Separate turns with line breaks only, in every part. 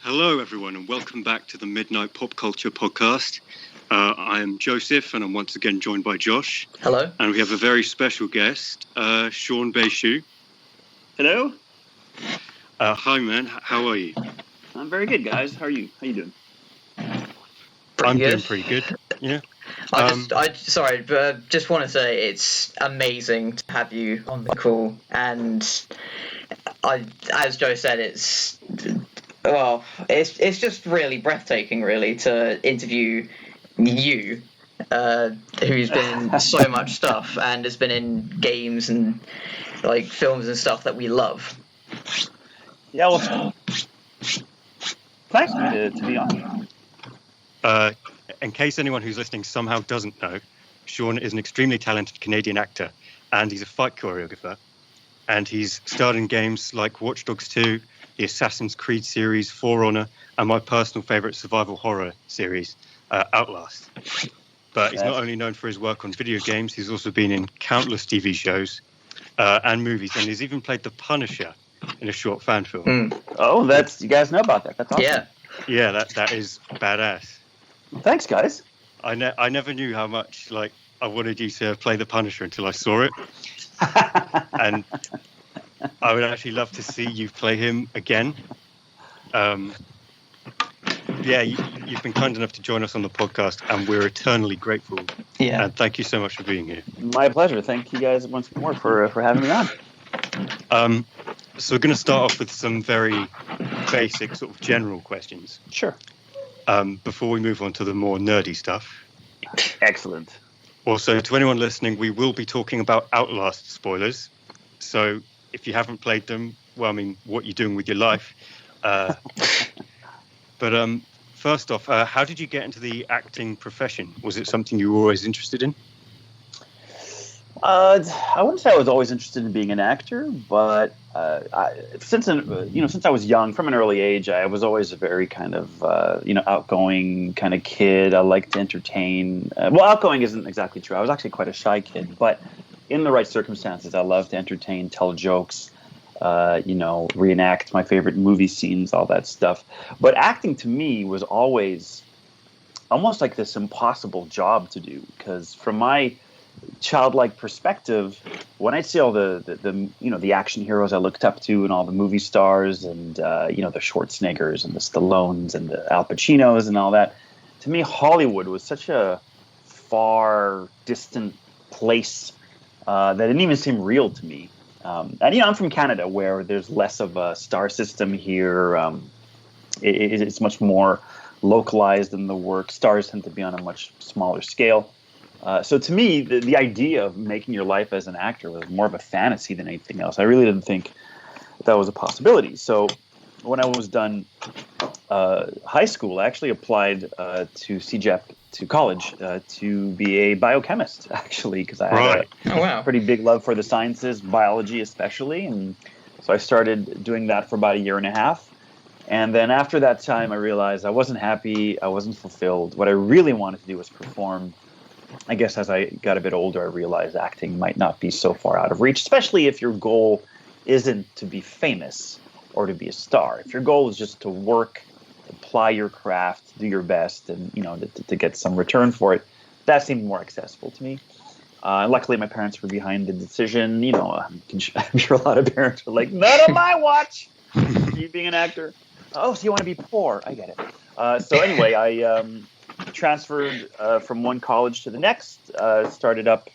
Hello, everyone, and welcome back to the Midnight Pop Culture podcast. I am Joseph, and I'm once again joined by Josh.
Hello.
And we have a very special guest, Shawn Baichoo.
Hello.
Hi, man. How are you?
I'm very good, guys. How are you? How you doing?
I'm doing pretty good. Yeah.
I just want to say it's amazing to have you on the call, and as Joe said, it's just really breathtaking, really, to interview you, who's been in so much stuff and has been in games and like films and stuff that we love.
Yeah, well, thanks to be on.
In case anyone who's listening somehow doesn't know, Shawn is an extremely talented Canadian actor, and he's a fight choreographer. And he's starred in games like Watch Dogs 2, the Assassin's Creed series, For Honor, and my personal favourite survival horror series, Outlast. But he's not only known for his work on video games, he's also been in countless TV shows and movies, and he's even played the Punisher in a short fan film.
Oh, you guys know about that. That's awesome.
Yeah, that is badass.
Thanks, guys.
I never knew how much I wanted you to play the Punisher until I saw it. And I would actually love to see you play him again. You've been kind enough to join us on the podcast, and we're eternally grateful.
Yeah.
And thank you so much for being here.
My pleasure. Thank you guys once more for having me on.
So we're going to start off with some very basic sort of general questions.
Sure.
Before we move on to the more nerdy stuff.
Excellent.
Also, to anyone listening, we will be talking about Outlast spoilers. So if you haven't played them, well, I mean, what you're doing with your life. But first off, how did you get into the acting profession? Was it something you were always interested in?
I wouldn't say I was always interested in being an actor, but since I was young, from an early age, I was always a very kind of outgoing kind of kid. I liked to entertain. Outgoing isn't exactly true. I was actually quite a shy kid, but in the right circumstances, I loved to entertain, tell jokes, reenact my favorite movie scenes, all that stuff. But acting to me was always almost like this impossible job to do, because from my childlike perspective, when I see all the action heroes I looked up to and all the movie stars and the Schwarzeneggers and the Stallones and the Al Pacinos and all that, to me Hollywood was such a far distant place that didn't even seem real to me. And I'm from Canada, where there's less of a star system here. It's much more localized in the work. Stars tend to be on a much smaller scale. So to me, the idea of making your life as an actor was more of a fantasy than anything else. I really didn't think that was a possibility. So when I was done high school, I actually applied to CJEP, to college, to be a biochemist, actually, because I had a pretty big love for the sciences, biology especially. And so I started doing that for about a year and a half. And then after that time, I realized I wasn't happy. I wasn't fulfilled. What I really wanted to do was perform. I guess as I got a bit older, I realized acting might not be so far out of reach, especially if your goal isn't to be famous or to be a star. If your goal is just to work, apply your craft, do your best, and to get some return for it, that seemed more accessible to me. Luckily, my parents were behind the decision. I'm sure a lot of parents were like, "Not on my watch! You being an actor? Oh, so you want to be poor? I get it." So anyway, I transferred from one college to the next, started up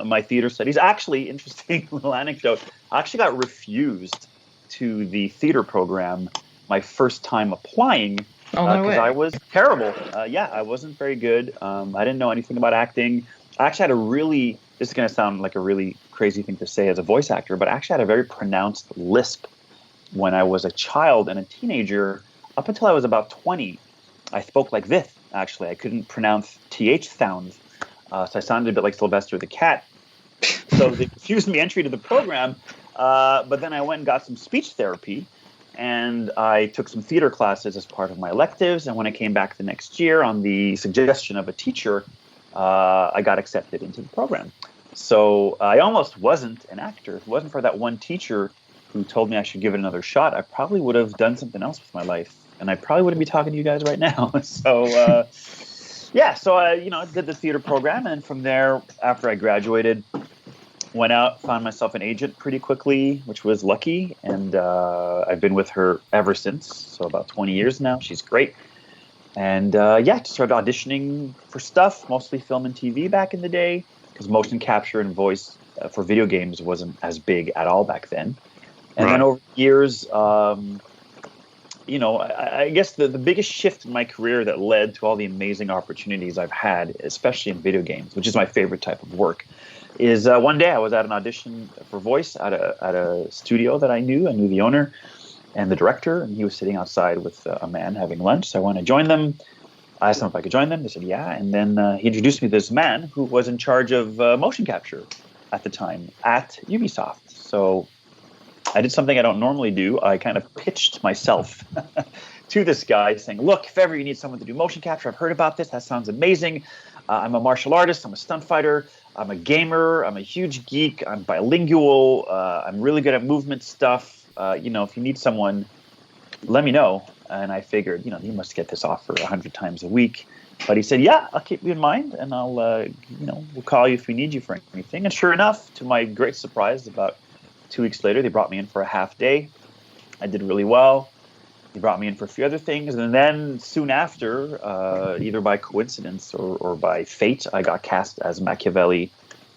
my theater studies. Actually, interesting little anecdote, I actually got refused to the theater program my first time applying because I was terrible. I wasn't very good. I didn't know anything about acting. I actually had this is going to sound like a really crazy thing to say as a voice actor, but I actually had a very pronounced lisp when I was a child and a teenager. Up until I was about 20, I spoke like this, actually. I couldn't pronounce TH sounds, so I sounded a bit like Sylvester the Cat. So they refused me entry to the program, but then I went and got some speech therapy, and I took some theater classes as part of my electives, and when I came back the next year on the suggestion of a teacher, I got accepted into the program. So I almost wasn't an actor. If it wasn't for that one teacher who told me I should give it another shot, I probably would have done something else with my life, and I probably wouldn't be talking to you guys right now. So, so I, did the theater program, and from there, after I graduated, went out, found myself an agent pretty quickly, which was lucky, and I've been with her ever since. So about 20 years now. She's great. And just started auditioning for stuff, mostly film and TV back in the day, because motion capture and voice for video games wasn't as big at all back then. And then over the years, I guess the biggest shift in my career that led to all the amazing opportunities I've had, especially in video games, which is my favorite type of work, is one day I was at an audition for voice at a studio that I knew. I knew the owner and the director, and he was sitting outside with a man having lunch. So I wanted to join them. I asked them if I could join them. They said, yeah. And then he introduced me to this man who was in charge of motion capture at the time at Ubisoft. So I did something I don't normally do. I kind of pitched myself to this guy saying, look, if ever you need someone to do motion capture, I've heard about this. That sounds amazing. I'm a martial artist. I'm a stunt fighter. I'm a gamer. I'm a huge geek. I'm bilingual. I'm really good at movement stuff. If you need someone, let me know. And I figured, you must get this offer 100 times a week. But he said, yeah, I'll keep you in mind, and I'll, we'll call you if we need you for anything. And sure enough, to my great surprise, about 2 weeks later, they brought me in for a half day. I did really well. They brought me in for a few other things. And then soon after, either by coincidence or by fate, I got cast as Machiavelli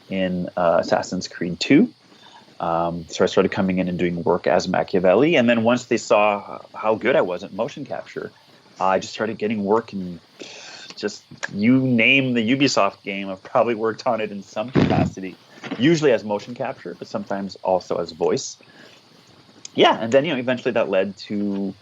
in Assassin's Creed 2. So I started coming in and doing work as Machiavelli. And then once they saw how good I was at motion capture, I just started getting work in just, you name the Ubisoft game, I've probably worked on it in some capacity, usually as motion capture, but sometimes also as voice. Yeah, and then, eventually that led to,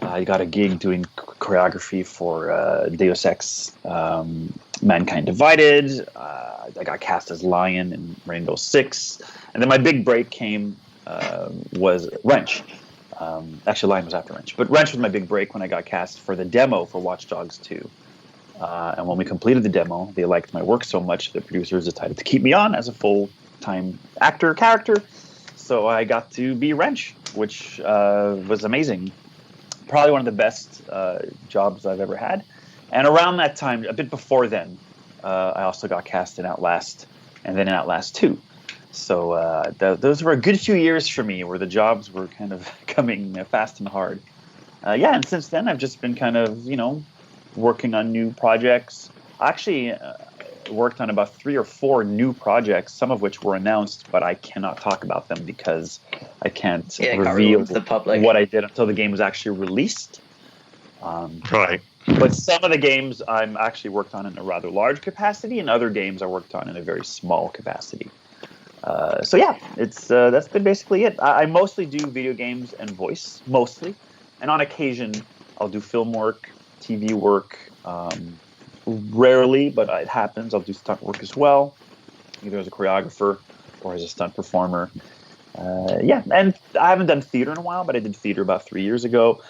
I got a gig doing choreography for Deus Ex Mankind Divided. I got cast as Lion in Rainbow Six. And then my big break was Wrench. Actually, Lion was after Wrench. But Wrench was my big break when I got cast for the demo for Watch Dogs 2. And when we completed the demo, they liked my work so much, the producers decided to keep me on as a full-time character. So I got to be Wrench, which was amazing. Probably one of the best jobs I've ever had. And around that time, a bit before then, I also got cast in Outlast, and then in Outlast 2. So those were a good few years for me, where the jobs were kind of coming fast and hard. And since then, I've just been kind of, working on new projects. I actually worked on about 3 or 4 new projects, some of which were announced, but I cannot talk about them because I can't reveal
to the public
what I did until the game was actually released.
Right.
But some of the games I'm actually worked on in a rather large capacity, and other games I worked on in a very small capacity. It's that's been basically it. I mostly do video games and voice, mostly. And on occasion, I'll do film work, TV work. Rarely, but it happens. I'll do stunt work as well, either as a choreographer or as a stunt performer. And I haven't done theater in a while, but I did theater about 3 years ago.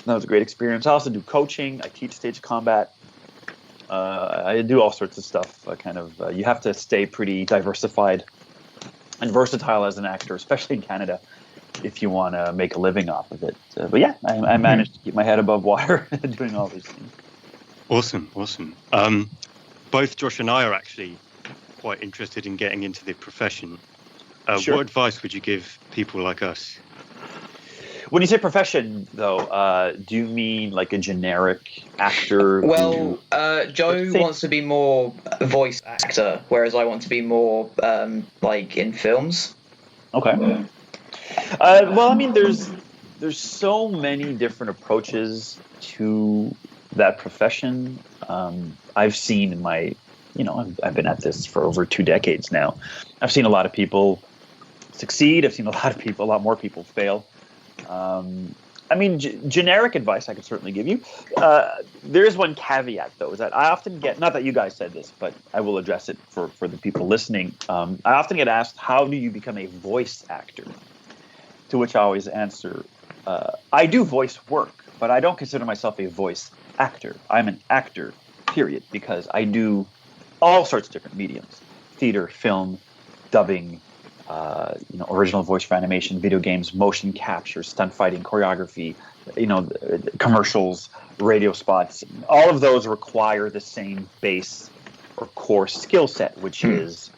That was a great experience. I also do coaching. I teach stage combat. I do all sorts of stuff. You have to stay pretty diversified and versatile as an actor, especially in Canada, if you want to make a living off of it. I managed to keep my head above water doing all these things.
Awesome. Both Josh and I are actually quite interested in getting into the profession.
Sure.
What advice would you give people like us?
When you say profession, though, do you mean like a generic actor?
Well, Joe wants to be more voice actor, whereas I want to be more like in films.
Okay. There's so many different approaches to that profession. I've seen in my, I've been at this for over 2 decades now. I've seen a lot of people succeed. I've seen a lot more people fail. Generic advice I could certainly give you. There is one caveat, though, is that I often get, not that you guys said this, but I will address it for the people listening. I often get asked, how do you become a voice actor? To which I always answer, I do voice work, but I don't consider myself a voice actor. I'm an actor, period, because I do all sorts of different mediums: theater, film, dubbing, original voice for animation, video games, motion capture, stunt fighting, choreography, commercials, radio spots. All of those require the same base or core skill set, which is,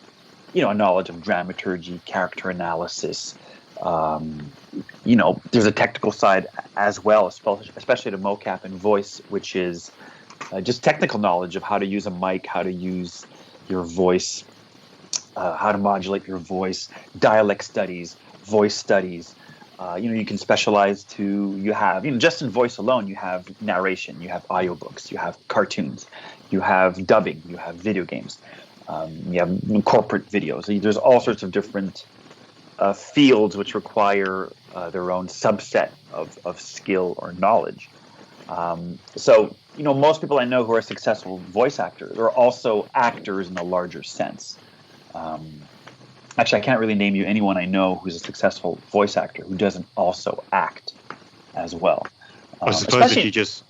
a knowledge of dramaturgy, character analysis. There's a technical side as well, especially to mocap and voice, which is just technical knowledge of how to use a mic, how to use your voice, how to modulate your voice, dialect studies, voice studies. You can specialize you have, just in voice alone, you have narration, you have audiobooks, you have cartoons, you have dubbing, you have video games, you have corporate videos. There's all sorts of different fields which require their own subset of skill or knowledge. So most people I know who are successful voice actors are also actors in a larger sense. Actually, I can't really name you anyone I know who's a successful voice actor who doesn't also act as well.
I suppose if you just...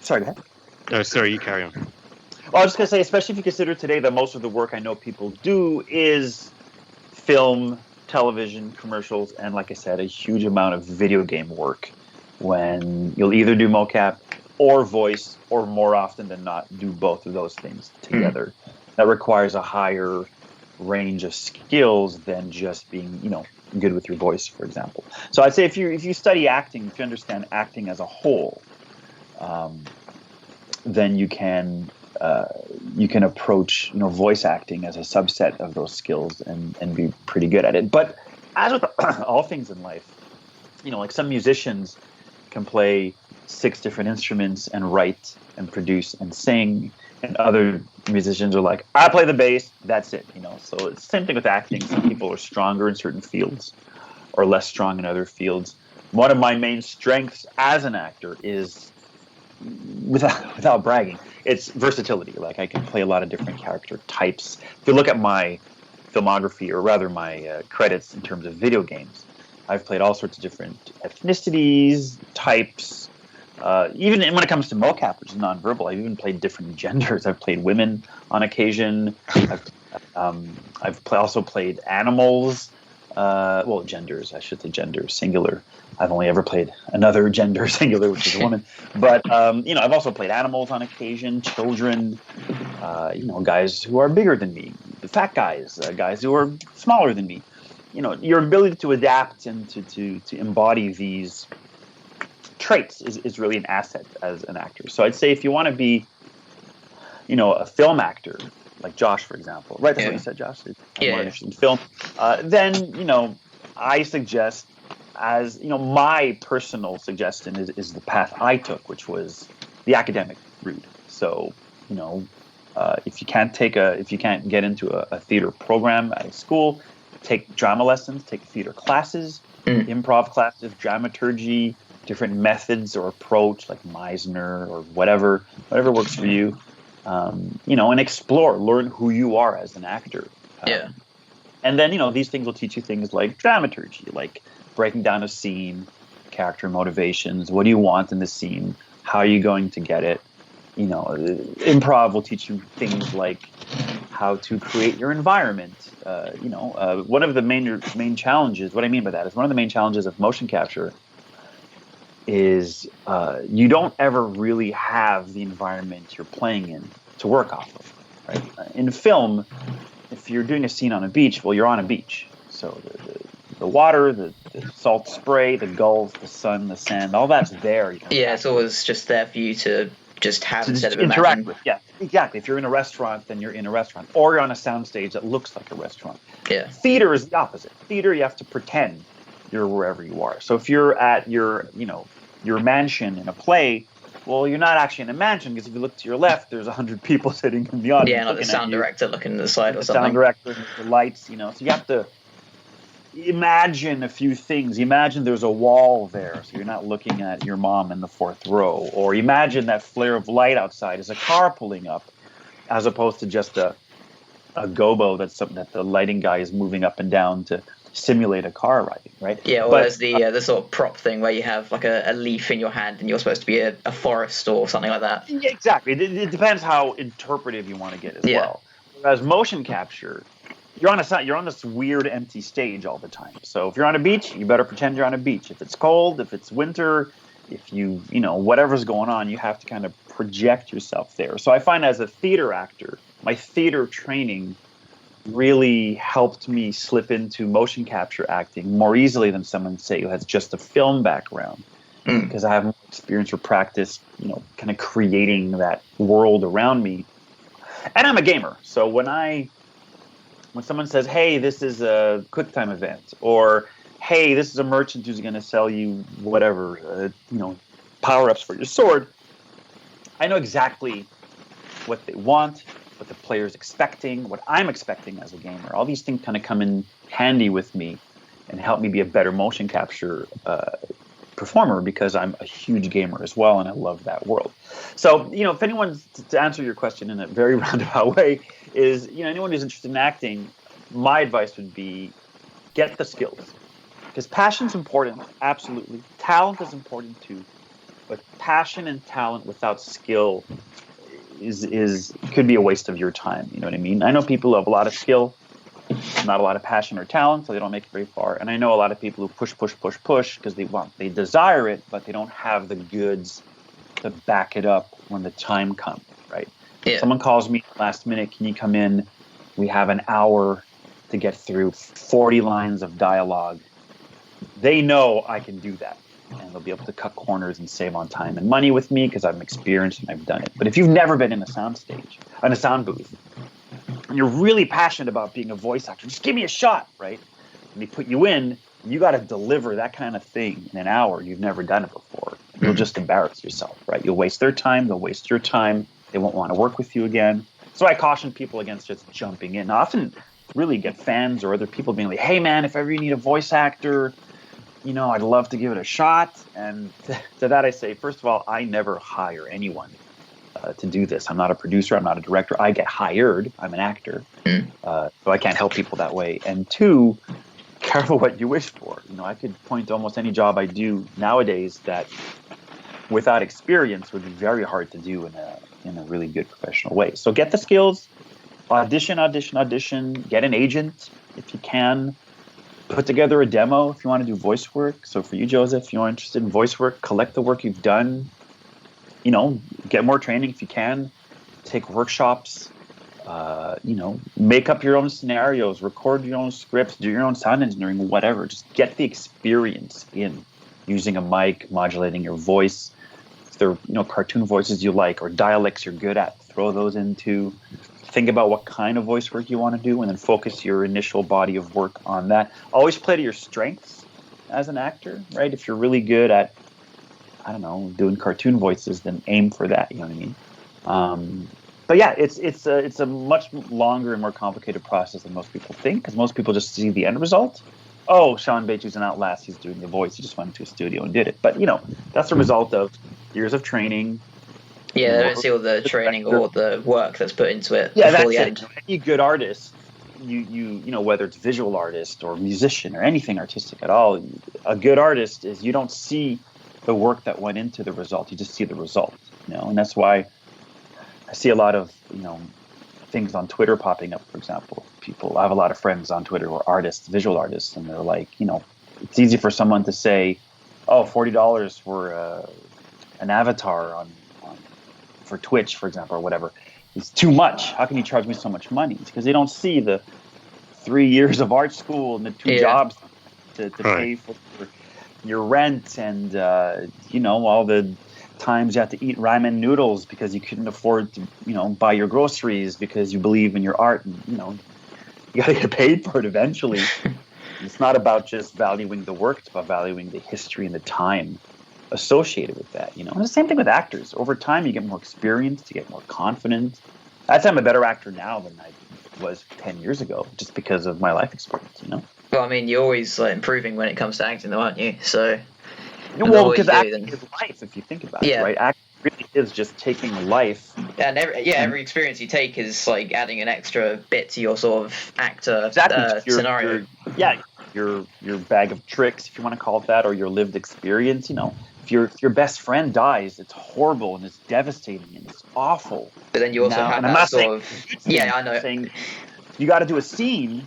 Sorry, go ahead.
No, sorry, you carry on.
Well, I was just going to say, especially if you consider today that most of the work I know people do is film, television, commercials, and like I said, a huge amount of video game work, when you'll either do mocap or voice, or more often than not, do both of those things together. That requires a higher range of skills than just being, good with your voice, for example. So I'd say if you study acting, if you understand acting as a whole, then you can approach voice acting as a subset of those skills and be pretty good at it. But as with all things in life, like some musicians can play 6 different instruments and write and produce and sing, and other musicians are like, I play the bass, that's it. So it's the same thing with acting. Some people are stronger in certain fields or less strong in other fields. One of my main strengths as an actor is, without bragging, it's versatility. Like, I can play a lot of different character types. If you look at my filmography, or rather my credits in terms of video games, I've played all sorts of different ethnicities, types. Even when it comes to mocap, which is nonverbal, I've even played different genders. I've played women on occasion. I've also played animals. Genders. I should say gender singular. I've only ever played another gender singular, which is a woman. But I've also played animals on occasion, children, guys who are bigger than me, fat guys, guys who are smaller than me. Your ability to adapt and to embody these traits is really an asset as an actor. So I'd say if you want to be, a film actor, like Josh, for example, right? That's what you said, Josh. More interested in film. Then, I suggest, as my personal suggestion is the path I took, which was the academic route. So, if you can't get into a theater program at a school, take drama lessons, take theater classes, improv classes, dramaturgy, different methods or approach, like Meisner or whatever works for you. And explore, learn who you are as an actor. And then, these things will teach you things like dramaturgy, like breaking down a scene, character motivations, what do you want in the scene, how are you going to get it. Improv will teach you things like how to create your environment. One of the main challenges, what I mean by that is one of the main challenges of motion capture is you don't ever really have the environment you're playing in to work off of, right? In film, if you're doing a scene on a beach, well, you're on a beach. So the water, the salt spray, the gulls, the sun, the sand, all that's there.
It's always just there for you to just have instead of
interact with. Yeah, exactly. If you're in a restaurant, then you're in a restaurant. Or you're on a soundstage that looks like a restaurant.
Yeah.
Theater is the opposite. Theater, you have to pretend you're wherever you are. So if you're at your mansion in a play, well, you're not actually in a mansion, because if you look to your left, there's 100 people sitting in the audience.
Yeah, like the sound director looking to the side or something.
Sound director, the lights, So you have to imagine a few things. Imagine there's a wall there, so you're not looking at your mom in the 4th row. Or imagine that flare of light outside is a car pulling up, as opposed to just a gobo that's something that the lighting guy is moving up and down to simulate a car riding, right?
Yeah, or there's the sort of prop thing where you have like a leaf in your hand and you're supposed to be a forest or something like that.
Yeah, exactly. It depends how interpretive you want to get as well. Whereas motion capture, you're on this weird empty stage all the time. So if you're on a beach, you better pretend you're on a beach. If it's cold, if it's winter, if you know, whatever's going on, you have to kind of project yourself there. So I find as a theater actor, my theater training really helped me slip into motion capture acting more easily than someone, say, who has just a film background, because I have more experience or practice, you know, kind of creating that world around me. And I'm a gamer, so when someone says, "Hey, this is a QuickTime event," or "Hey, this is a merchant who's going to sell you whatever, you know, power-ups for your sword," I know exactly what they want, what the player's expecting, what I'm expecting as a gamer. All these things kind of come in handy with me and help me be a better motion capture performer, because I'm a huge gamer as well and I love that world. So, you know, if anyone's, to answer your question in a very roundabout way, is, you know, anyone who's interested in acting, my advice would be get the skills. Because passion's important, absolutely. Talent is important too. But passion and talent without skill is could be a waste of your time. You know what I mean? I know people who have a lot of skill, not a lot of passion or talent, so they don't make it very far. And I know a lot of people who push because they desire it, but they don't have the goods to back it up when the time comes, right? Yeah. Someone calls me last minute, "Can you come in? We have an hour to get through 40 lines of dialogue." They know I can do that, and they'll be able to cut corners and save on time and money with me because I'm experienced and I've done it. But if you've never been in a sound booth, and you're really passionate about being a voice actor, just give me a shot, right? And they put you in, you got to deliver that kind of thing in an hour. You've never done it before. You'll just embarrass yourself, right? You'll waste their time. They'll waste your time. They won't want to work with you again. So I caution people against just jumping in. I often really get fans or other people being like, "Hey man, if ever you need a voice actor, you know, I'd love to give it a shot." And to that I say, first of all, I never hire anyone to do this. I'm not a producer. I'm not a director. I get hired. I'm an actor. So I can't help people that way. And two, careful what you wish for. You know, I could point to almost any job I do nowadays that without experience would be very hard to do in a really good professional way. So get the skills, audition, get an agent if you can. Put together a demo if you want to do voice work. So for you, Joseph, if you're interested in voice work, collect the work you've done. You know, get more training if you can. Take workshops. You know, make up your own scenarios. Record your own scripts. Do your own sound engineering. Whatever. Just get the experience in using a mic, modulating your voice. If there are, you know, cartoon voices you like or dialects you're good at, throw those into. Think about what kind of voice work you want to do and then focus your initial body of work on that. Always play to your strengths as an actor, right? If you're really good at, I don't know, doing cartoon voices, then aim for that, you know what I mean? But yeah, it's a much longer and more complicated process than most people think, because most people just see the end result. Oh, Shawn Baichoo's in Outlast, he's doing the voice, he just went to a studio and did it. But, you know, that's the result of years of training.
Yeah, they don't see all the training or the work that's put into it
before
the end.
Any good artist, you know, whether it's visual artist or musician or anything artistic at all, a good artist is you don't see the work that went into the result, you just see the result, you know. And that's why I see a lot of, you know, things on Twitter popping up, for example. I have a lot of friends on Twitter who are artists, visual artists, and they're like, you know, it's easy for someone to say, "Oh, $40 for an avatar for Twitch, for example, or whatever. It's too much. How can you charge me so much money?" It's because they don't see the 3 years of art school and the two jobs to pay for your rent and, you know, all the times you have to eat ramen noodles because you couldn't afford to, you know, buy your groceries because you believe in your art. And, you know, you got to get paid for it eventually. It's not about just valuing the work. It's about valuing the history and the time associated with that, you know. And the same thing with actors. Over time, you get more experience, you get more confident. I'd say I'm a better actor now than I was 10 years ago, just because of my life experience, you know.
Well, I mean, you're always like improving when it comes to acting, though, aren't you? So,
well, because acting is life, if you think about it, right? Acting really is just taking life.
And every experience you take is like adding an extra bit to your sort of actor scenario.
Your bag of tricks, if you want to call it that, or your lived experience. You know, if your best friend dies, it's horrible and it's devastating and it's awful.
But then you also have that sort of I know.
you got to do a scene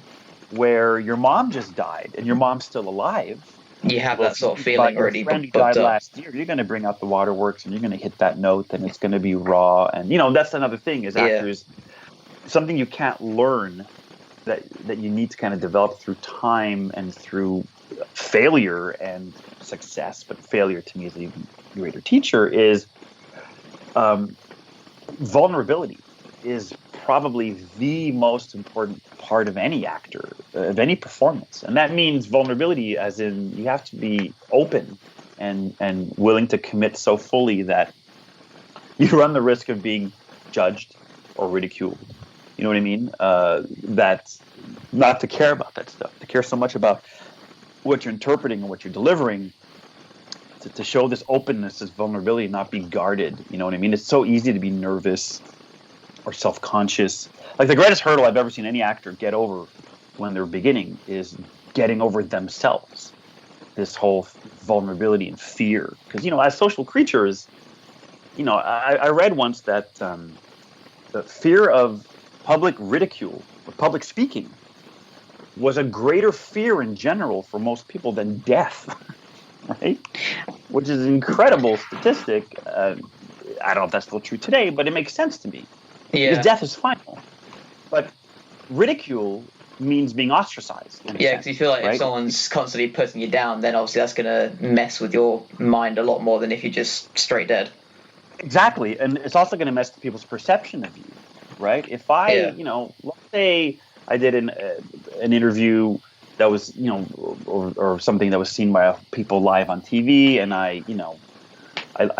where your mom just died and your mom's still alive.
You have
Well,
that sort of
if
feeling
your
already
friend who
booked
died
up.
last year, you're going to bring out the waterworks and you're going to hit that note, and it's going to be raw. And that's another thing is actors, something you can't learn that you need to kind of develop through time and through failure and success. But failure to me is a greater teacher is vulnerability is probably the most important part of any actor, of any performance. And that means vulnerability as in you have to be open and willing to commit so fully that you run the risk of being judged or ridiculed. You know what I mean? That not to care about that stuff, to care so much about what you're interpreting and what you're delivering, to show this openness, this vulnerability, not be guarded. You know what I mean? It's so easy to be nervous or self-conscious. Like the greatest hurdle I've ever seen any actor get over when they're beginning is getting over themselves. This whole vulnerability and fear. Because, as social creatures, I read once that the fear of public ridicule or public speaking was a greater fear in general for most people than death, right? Which is an incredible statistic. I don't know if that's still true today, but it makes sense to me.
Yeah.
Because death is final. But ridicule means being ostracized.
Yeah, because you feel like if someone's constantly putting you down, then obviously that's going to mess with your mind a lot more than if you're just straight dead.
Exactly. And it's also going to mess with people's perception of you, right? If I, let's say I did an interview that was, or something that was seen by people live on TV, and I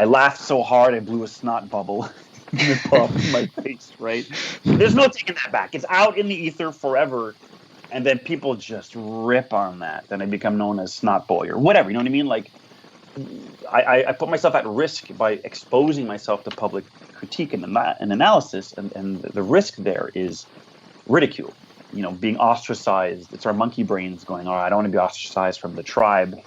laughed so hard I blew a snot bubble in the top of my face, right? There's no taking that back. It's out in the ether forever, and then people just rip on that. Then I become known as Snot Boy or whatever, you know what I mean? Like, I put myself at risk by exposing myself to public critique and analysis, and the risk there is ridicule. Being ostracized. It's our monkey brains going, all right, I don't want to be ostracized from the tribe.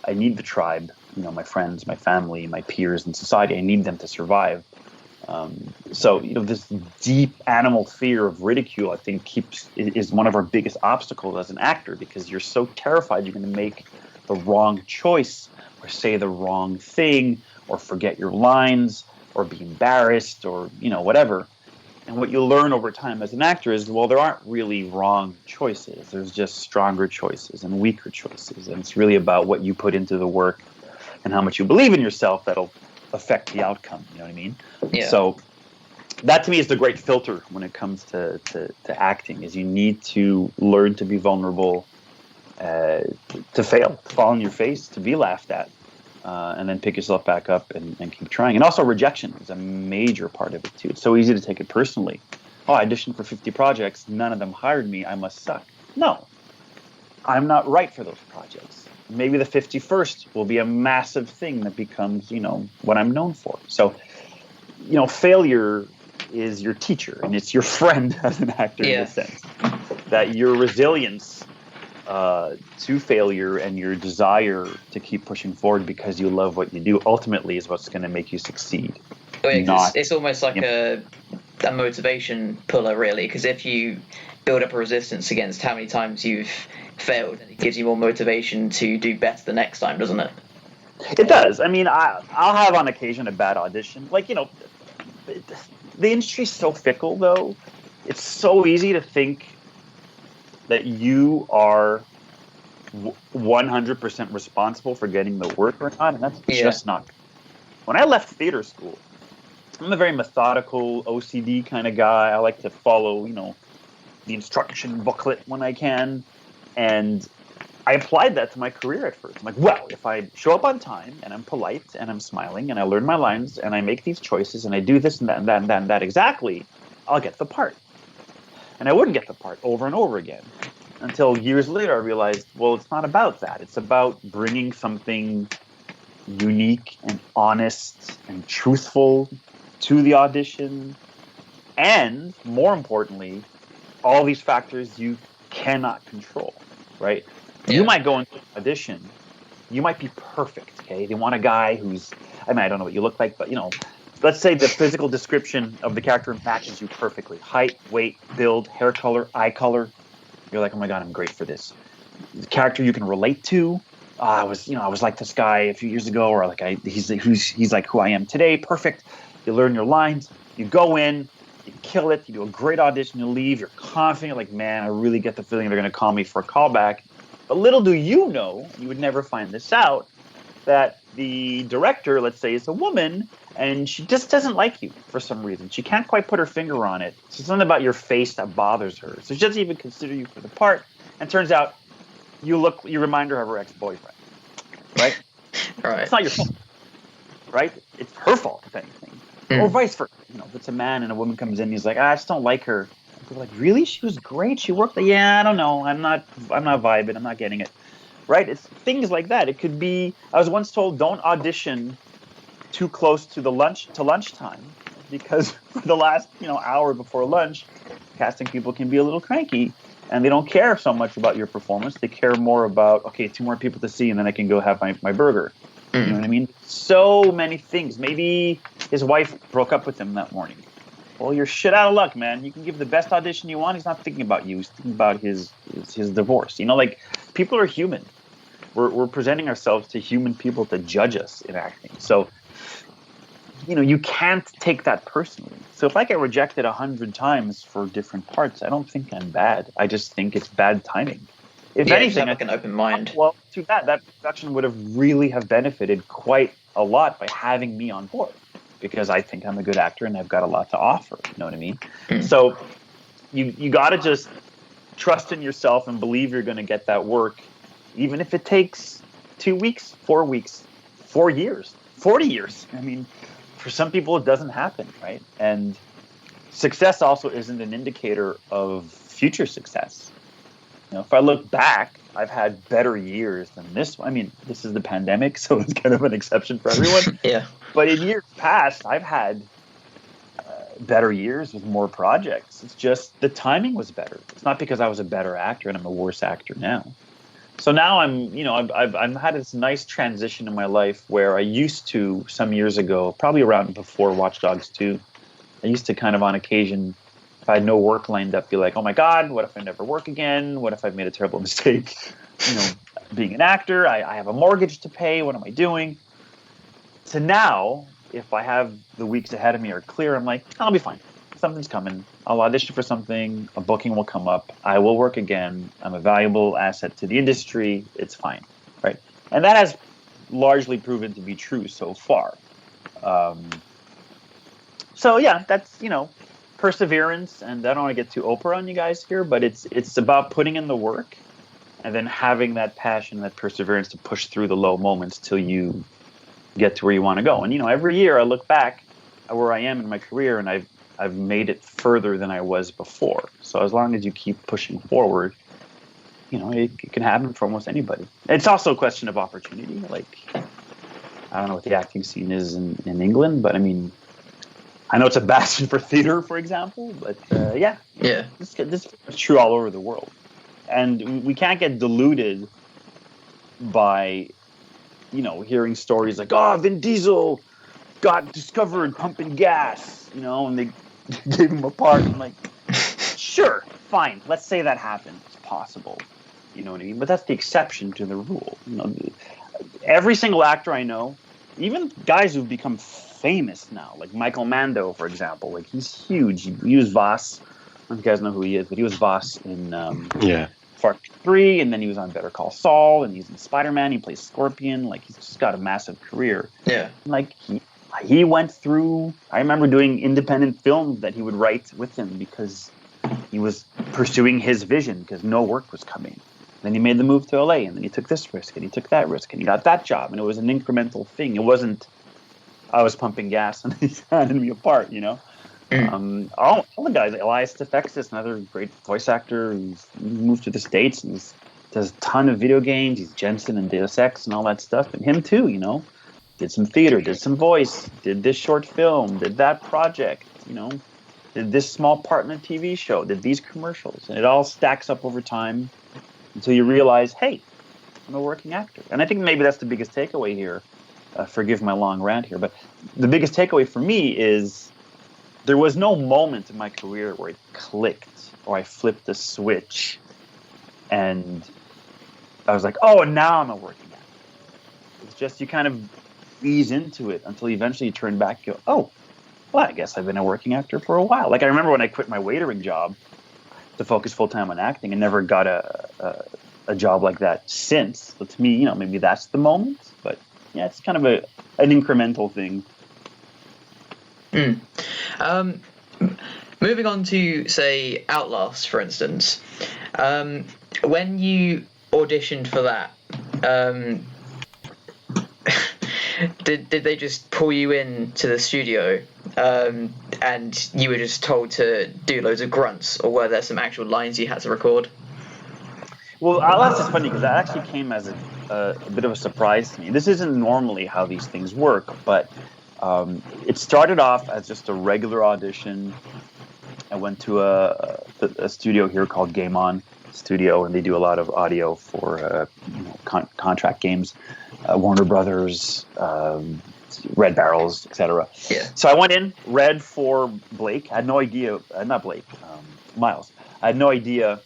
I need the tribe, my friends, my family, my peers in society. I need them to survive. So this deep animal fear of ridicule, I think, is one of our biggest obstacles as an actor, because you're so terrified you're going to make the wrong choice or say the wrong thing or forget your lines or be embarrassed or, whatever. And what you learn over time as an actor is, well, there aren't really wrong choices. There's just stronger choices and weaker choices. And it's really about what you put into the work and how much you believe in yourself that'll affect the outcome. You know what I mean?
Yeah.
So that to me is the great filter when it comes to acting, is you need to learn to be vulnerable, to fail, to fall on your face, to be laughed at. And then pick yourself back up and keep trying. And also rejection is a major part of it too. It's so easy to take it personally. Oh, I auditioned for 50 projects. None of them hired me. I must suck. No, I'm not right for those projects. Maybe the 51st will be a massive thing that becomes, what I'm known for. So, failure is your teacher and it's your friend as an actor in a sense. That your resilience to failure and your desire to keep pushing forward because you love what you do ultimately is what's going to make you succeed.
Oh, yeah, it's almost like a motivation puller, really, because if you build up a resistance against how many times you've failed, it gives you more motivation to do better the next time, doesn't it?
It does. I mean, I'll have on occasion a bad audition. Like, the industry's so fickle, though. It's so easy to think that you are 100% responsible for getting the work or not, and that's just not. When I left theater school, I'm a very methodical, OCD kind of guy. I like to follow, the instruction booklet when I can, and I applied that to my career at first. I'm like, well, if I show up on time and I'm polite and I'm smiling and I learn my lines and I make these choices and I do this and that and that and that, and that exactly, I'll get the part. And I wouldn't get the part over and over again until years later I realized, well, it's not about that. It's about bringing something unique and honest and truthful to the audition. And more importantly, all these factors you cannot control, right? Yeah. You might go into an audition, you might be perfect, okay? They want a guy who's, I don't know what you look like, but, let's say the physical description of the character matches you perfectly. Height, weight, build, hair color, eye color. You're like, oh my God, I'm great for this. The character you can relate to. I was like this guy a few years ago, or like he's like who I am today. Perfect. You learn your lines. You go in. You kill it. You do a great audition. You leave. You're confident. You're like, man, I really get the feeling they're going to call me for a callback. But little do you know, you would never find this out, that the director, let's say, is a woman, and she just doesn't like you for some reason. She can't quite put her finger on it. It's something about your face that bothers her. So she doesn't even consider you for the part. And turns out you remind her of her ex-boyfriend, right?
Right.
It's not your fault, right? It's her fault, if anything. Or vice versa. If it's a man and a woman comes in, he's like, I just don't like her. People are like, really? She was great. She worked. Yeah, I don't know. I'm not vibing. I'm not getting it. Right? It's things like that. It could be. I was once told, don't audition too close to lunchtime, because for the last hour before lunch, casting people can be a little cranky, and they don't care so much about your performance. They care more about, okay, 2 more people to see, and then I can go have my burger. You know what I mean? So many things. Maybe his wife broke up with him that morning. Well, you're shit out of luck, man. You can give the best audition you want. He's not thinking about you. He's thinking about his divorce. Like, people are human. We're presenting ourselves to human people to judge us in acting. So, you can't take that personally. So if I get rejected 100 times for different parts, I don't think I'm bad. I just think it's bad timing. If anything,
have like an open mind.
Well, too bad. That production would have really benefited quite a lot by having me on board, because I think I'm a good actor and I've got a lot to offer. You know what I mean? So you got to just trust in yourself and believe you're going to get that work, even if it takes 2 weeks, 4 weeks, 4 years, 40 years. I mean, for some people, it doesn't happen, right? And success also isn't an indicator of future success. If I look back, I've had better years than this one. I mean, this is the pandemic, so it's kind of an exception for everyone.
Yeah.
But in years past, I've had better years with more projects. It's just the timing was better. It's not because I was a better actor and I'm a worse actor now. So now I've had this nice transition in my life where I used to, some years ago, probably around before Watch Dogs 2, I used to kind of on occasion, if I had no work lined up, be like, oh my God, what if I never work again? What if I've made a terrible mistake? Being an actor, I have a mortgage to pay. What am I doing? So now, if I have the weeks ahead of me are clear, I'm like, I'll be fine. Something's coming. I'll audition for something. A booking will come up. I will work again. I'm a valuable asset to the industry. It's fine, right? And that has largely proven to be true so far. So yeah, that's perseverance, and I don't want to get too Oprah on you guys here, but it's about putting in the work and then having that passion, that perseverance to push through the low moments till you get to where you want to go. And every year I look back at where I am in my career, and I've made it further than I was before. So as long as you keep pushing forward, it can happen for almost anybody. It's also a question of opportunity. Like, I don't know what the acting scene is in England, but I mean, I know it's a bastion for theater, for example, but this is true all over the world. And we can't get deluded by, hearing stories like, oh, Vin Diesel got discovered pumping gas, and they gave him a part. I'm like, sure, fine, let's say that happened. It's possible. You know what I mean? But that's the exception to the rule. Every single actor I know, even guys who've become famous now, like Michael Mando, for example, like he's huge. He was Voss. I don't know if you guys know who he is, but he was Voss in Far Cry 3, and then he was on Better Call Saul, and he's in Spider-Man. He plays Scorpion. Like, he's just got a massive career.
Yeah.
Like, he went through, I remember doing independent films that he would write with him because he was pursuing his vision because no work was coming. Then he made the move to LA, and then he took this risk, and he took that risk, and he got that job, and it was an incremental thing. It wasn't, I was pumping gas and he's handing me a part, all the guys, Elias Tefexis, another great voice actor who's moved to the States and does a ton of video games. He's Jensen and Deus Ex and all that stuff. And him too, did some theater, did some voice, did this short film, did that project, did this small part in a TV show, did these commercials. And it all stacks up over time until you realize, hey, I'm a working actor. And I think maybe that's the biggest takeaway here. Forgive my long rant here, but the biggest takeaway for me is there was no moment in my career where it clicked or I flipped the switch and I was like, oh, now I'm a working actor. It's just you kind of ease into it until eventually you turn back and go, oh, well, I guess I've been a working actor for a while. Like I remember when I quit my waitering job to focus full-time on acting and never got a job like that since. So to me, maybe that's the moment. But yeah, it's kind of an incremental thing.
Moving on to, say, Outlast, for instance. When you auditioned for that, did they just pull you into the studio and you were just told to do loads of grunts, or were there some actual lines you had to record?
Well, Outlast is funny because that actually came as a bit of a surprise to me. This isn't normally how these things work, but it started off as just a regular audition. I went to a studio here called Game On Studio, and they do a lot of audio for contract games, Warner Brothers, Red Barrels, etc.
Yeah.
So I went in, read for Blake. I had no idea, not Blake, Miles. I had no idea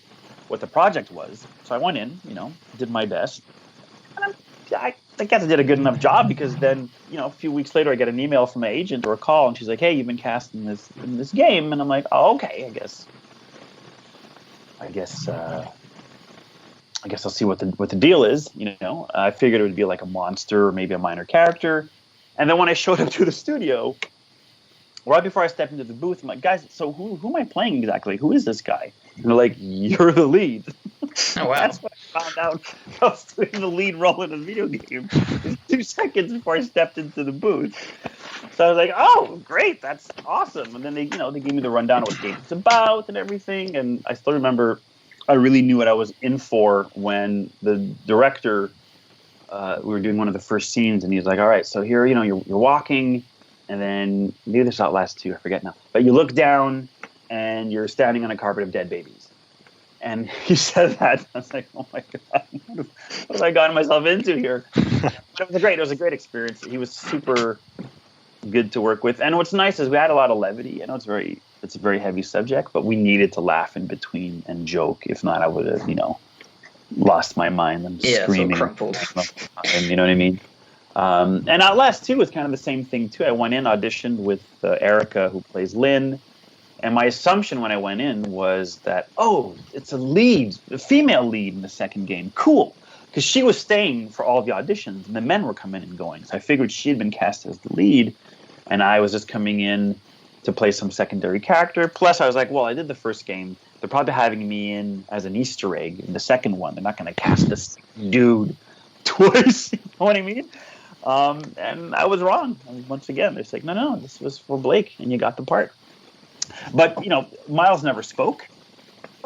what the project was. So I went in, did my best. And I guess I did a good enough job because then, a few weeks later I get an email from my agent or a call and she's like, hey, you've been cast in this game. And I'm like, oh, okay, I guess I'll see what the deal is. I figured it would be like a monster or maybe a minor character. And then when I showed up to the studio, right before I stepped into the booth, I'm like, guys, so who am I playing exactly? Who is this guy? And they're like, you're the lead.
Oh, wow.
That's what I found out. I was doing the lead role in a video game 2 seconds before I stepped into the booth. So I was like, oh, great, that's awesome. And then they gave me the rundown of what the game was about and everything. And I still remember I really knew what I was in for when the director, we were doing one of the first scenes, and he was like, all right, so here, you're walking, and then maybe this Outlast too, I forget now. But you look down, and you're standing on a carpet of dead babies. And he said that. I was like, oh my God, what have I gotten myself into here? It was a great experience. He was super good to work with. And what's nice is we had a lot of levity. I know it's a very heavy subject, but we needed to laugh in between and joke. If not, I would have, lost my mind and screaming.
So crumpled.
You know what I mean? And Outlast 2 was kind of the same thing too. I went in, auditioned with Erica, who plays Lynn. And my assumption when I went in was that, oh, it's a female lead in the second game. Cool. Because she was staying for all the auditions, and the men were coming and going. So I figured she had been cast as the lead, and I was just coming in to play some secondary character. Plus, I was like, well, I did the first game. They're probably having me in as an Easter egg in the second one. They're not going to cast this dude twice. You know what I mean? And I was wrong. Once again, they're like, no, this was for Blake, and you got the part. But, Miles never spoke,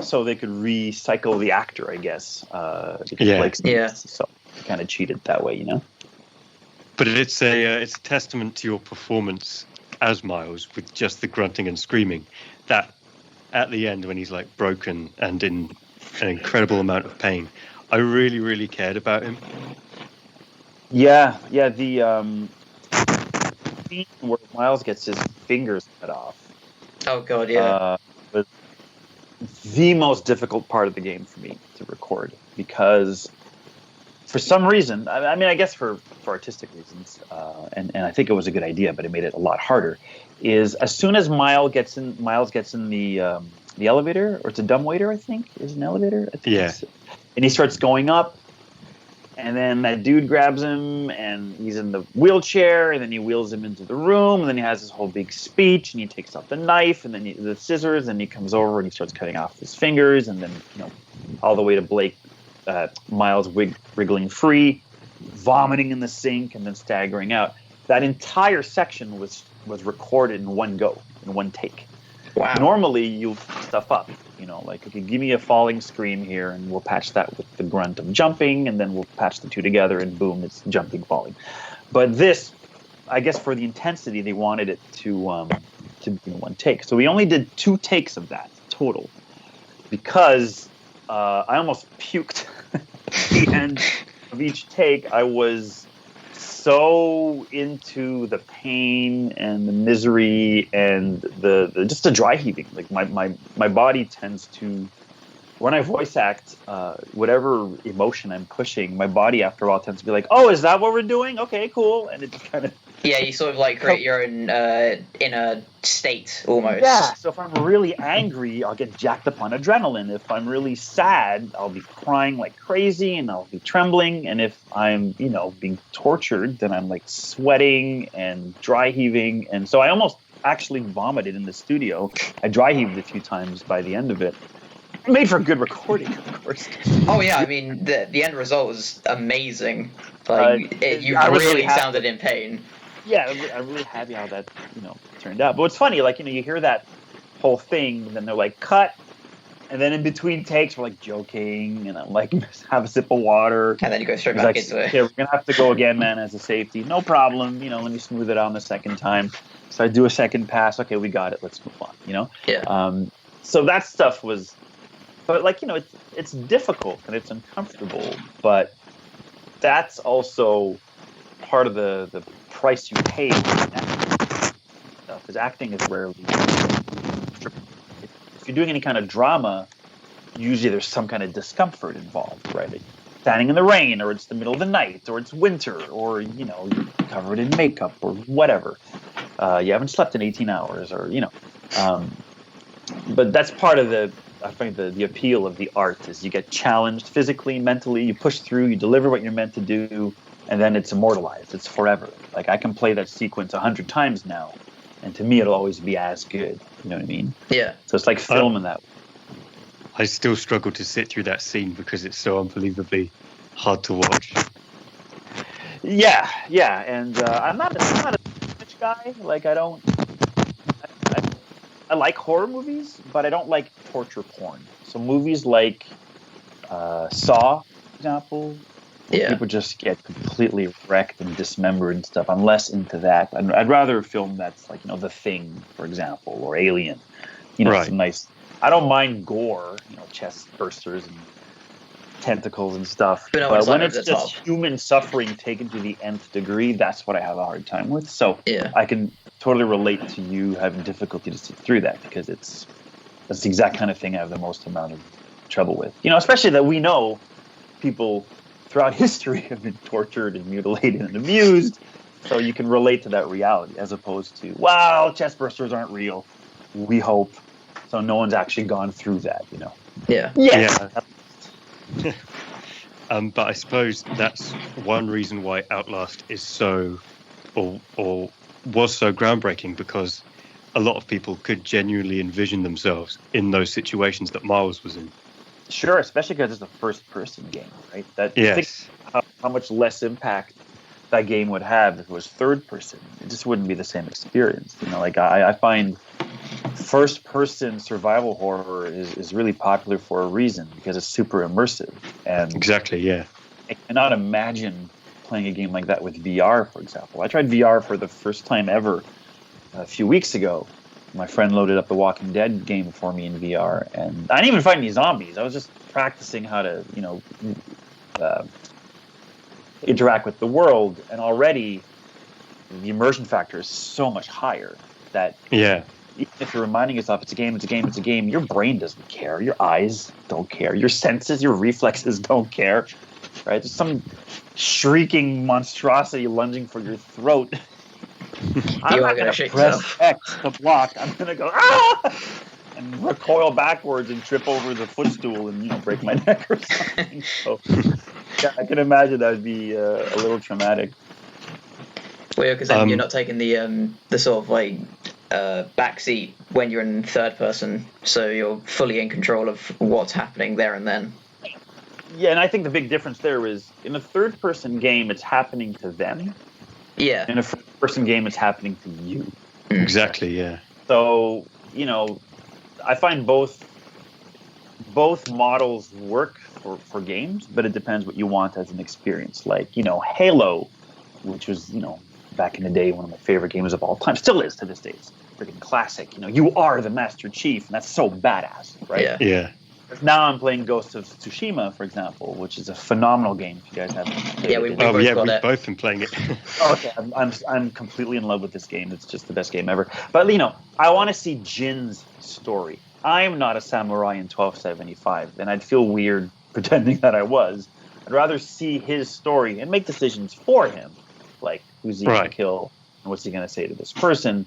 so they could recycle the actor, I guess. So kind of cheated that way,
But it's a testament to your performance as Miles with just the grunting and screaming that at the end when he's like broken and in an incredible amount of pain, I really, really cared about him.
Yeah. The scene where Miles gets his fingers cut off.
Oh God, yeah.
Was the most difficult part of the game for me to record because for some reason, I mean, I guess for artistic reasons, and I think it was a good idea, but it made it a lot harder. Is as soon as Miles gets in the elevator, or it's a dumbwaiter, I think, is an elevator. I think and he starts going up, and then that dude grabs him, and he's in the wheelchair, and then he wheels him into the room, and then he has this whole big speech, and he takes out the knife, and then the scissors, and he comes over and he starts cutting off his fingers, and then all the way to Blake. Miles wriggling free, vomiting in the sink, and then staggering out. That entire section was recorded in one go, in one take.
Wow.
Normally, you'll stuff up, like, okay, give me a falling scream here, and we'll patch that with the grunt of jumping, and then we'll patch the two together, and boom, it's jumping, falling. But this, I guess for the intensity, they wanted it to be in one take. So we only did 2 takes of that total, because I almost puked. At the end of each take, I was so into the pain and the misery and the just the dry heaving. Like my body tends to, when I voice act, whatever emotion I'm pushing, my body after a while tends to be like, oh, is that what we're doing? Okay, cool. And it just kind of...
Yeah, you sort of like create your own inner state almost.
Yeah, so if I'm really angry, I'll get jacked up on adrenaline. If I'm really sad, I'll be crying like crazy and I'll be trembling. And if I'm, being tortured, then I'm like sweating and dry heaving. And so I almost actually vomited in the studio. I dry heaved a few times by the end of it. It made for a good recording, of course.
Oh yeah, I mean the end result was amazing. Like you really sounded in pain.
Yeah, I'm really happy how that turned out. But it's funny, like you hear that whole thing, and then they're like cut, and then in between takes we're like joking, and I'm like have a sip of water,
and then you go straight back into it.
Yeah, we're gonna have to go again, man, as a safety. No problem. Let me smooth it out the second time. So I do a second pass. Okay, we got it. Let's move on.
Yeah.
So that stuff was. But it's difficult and it's uncomfortable, but that's also part of the price you pay for acting. Because acting is rarely. If you're doing any kind of drama, usually there's some kind of discomfort involved, right? Like standing in the rain, or it's the middle of the night, or it's winter, or you're covered in makeup, or whatever. You haven't slept in 18 hours, or But that's part of I find the appeal of the art is you get challenged physically, mentally, you push through, you deliver what you're meant to do, and then it's immortalized. It's forever. Like I can play that sequence 100 times now, and to me it'll always be as good. You know what I mean?
Yeah.
So it's like film in that way.
I still struggle to sit through that scene because it's so unbelievably hard to watch.
Yeah, and I'm not a rich guy. Like I like horror movies, but I don't like torture porn. So movies like Saw, for example, where people just get completely wrecked and dismembered and stuff. I'm less into that. I'd rather a film that's like, The Thing, for example, or Alien.
Right.
Some nice... I don't mind gore, chest bursters and tentacles and stuff. But when it's just human suffering taken to the nth degree, that's what I have a hard time with. So I can totally relate to you having difficulty to sit through that, because that's the exact kind of thing I have the most amount of trouble with. Especially that we know people throughout history have been tortured and mutilated and abused. So you can relate to that reality, as opposed to, wow, chest bursters aren't real. We hope. So no one's actually gone through that,
Yeah.
But I suppose that's one reason why Outlast is so, or was so groundbreaking, because a lot of people could genuinely envision themselves in those situations that Miles was in.
Sure, especially because it's a first-person game, right?
Yes.
Think how much less impact that game would have if it was third-person. It just wouldn't be the same experience. I find first-person survival horror is really popular for a reason, because it's super immersive. And
exactly, yeah.
I cannot imagine playing a game like that with VR, for example. I tried VR for the first time ever a few weeks ago. My friend loaded up the Walking Dead game for me in VR, and I didn't even fight any zombies. I was just practicing how to, interact with the world, and already the immersion factor is so much higher that even if you're reminding yourself it's a game, your brain doesn't care. Your eyes don't care. Your senses, your reflexes don't care. Right? There's some shrieking monstrosity lunging for your throat. I'm not going to press X to block. I'm going to go, and recoil backwards and trip over the footstool and, break my neck or something. So, I can imagine that would be a little traumatic.
Well, yeah, because then you're not taking the sort of like backseat when you're in third person, so you're fully in control of what's happening there and then.
Yeah, and I think the big difference there is in a third-person game, it's happening to them.
Yeah.
In a first-person game, it's happening to you.
Exactly, yeah.
So, I find both models work for games, but it depends what you want as an experience. Like, Halo, which was, back in the day, one of my favorite games of all time, still is to this day. It's a freaking classic. You are the Master Chief, and that's so badass, right?
Yeah.
Now I'm playing Ghost of Tsushima, for example, which is a phenomenal game. If you guys haven't played
Yeah,
it.
We've both been playing it.
Okay, I'm completely in love with this game. It's just the best game ever. But I want to see Jin's story. I'm not a samurai in 1275, and I'd feel weird pretending that I was. I'd rather see his story and make decisions for him, like who's he going to kill and what's he going to say to this person.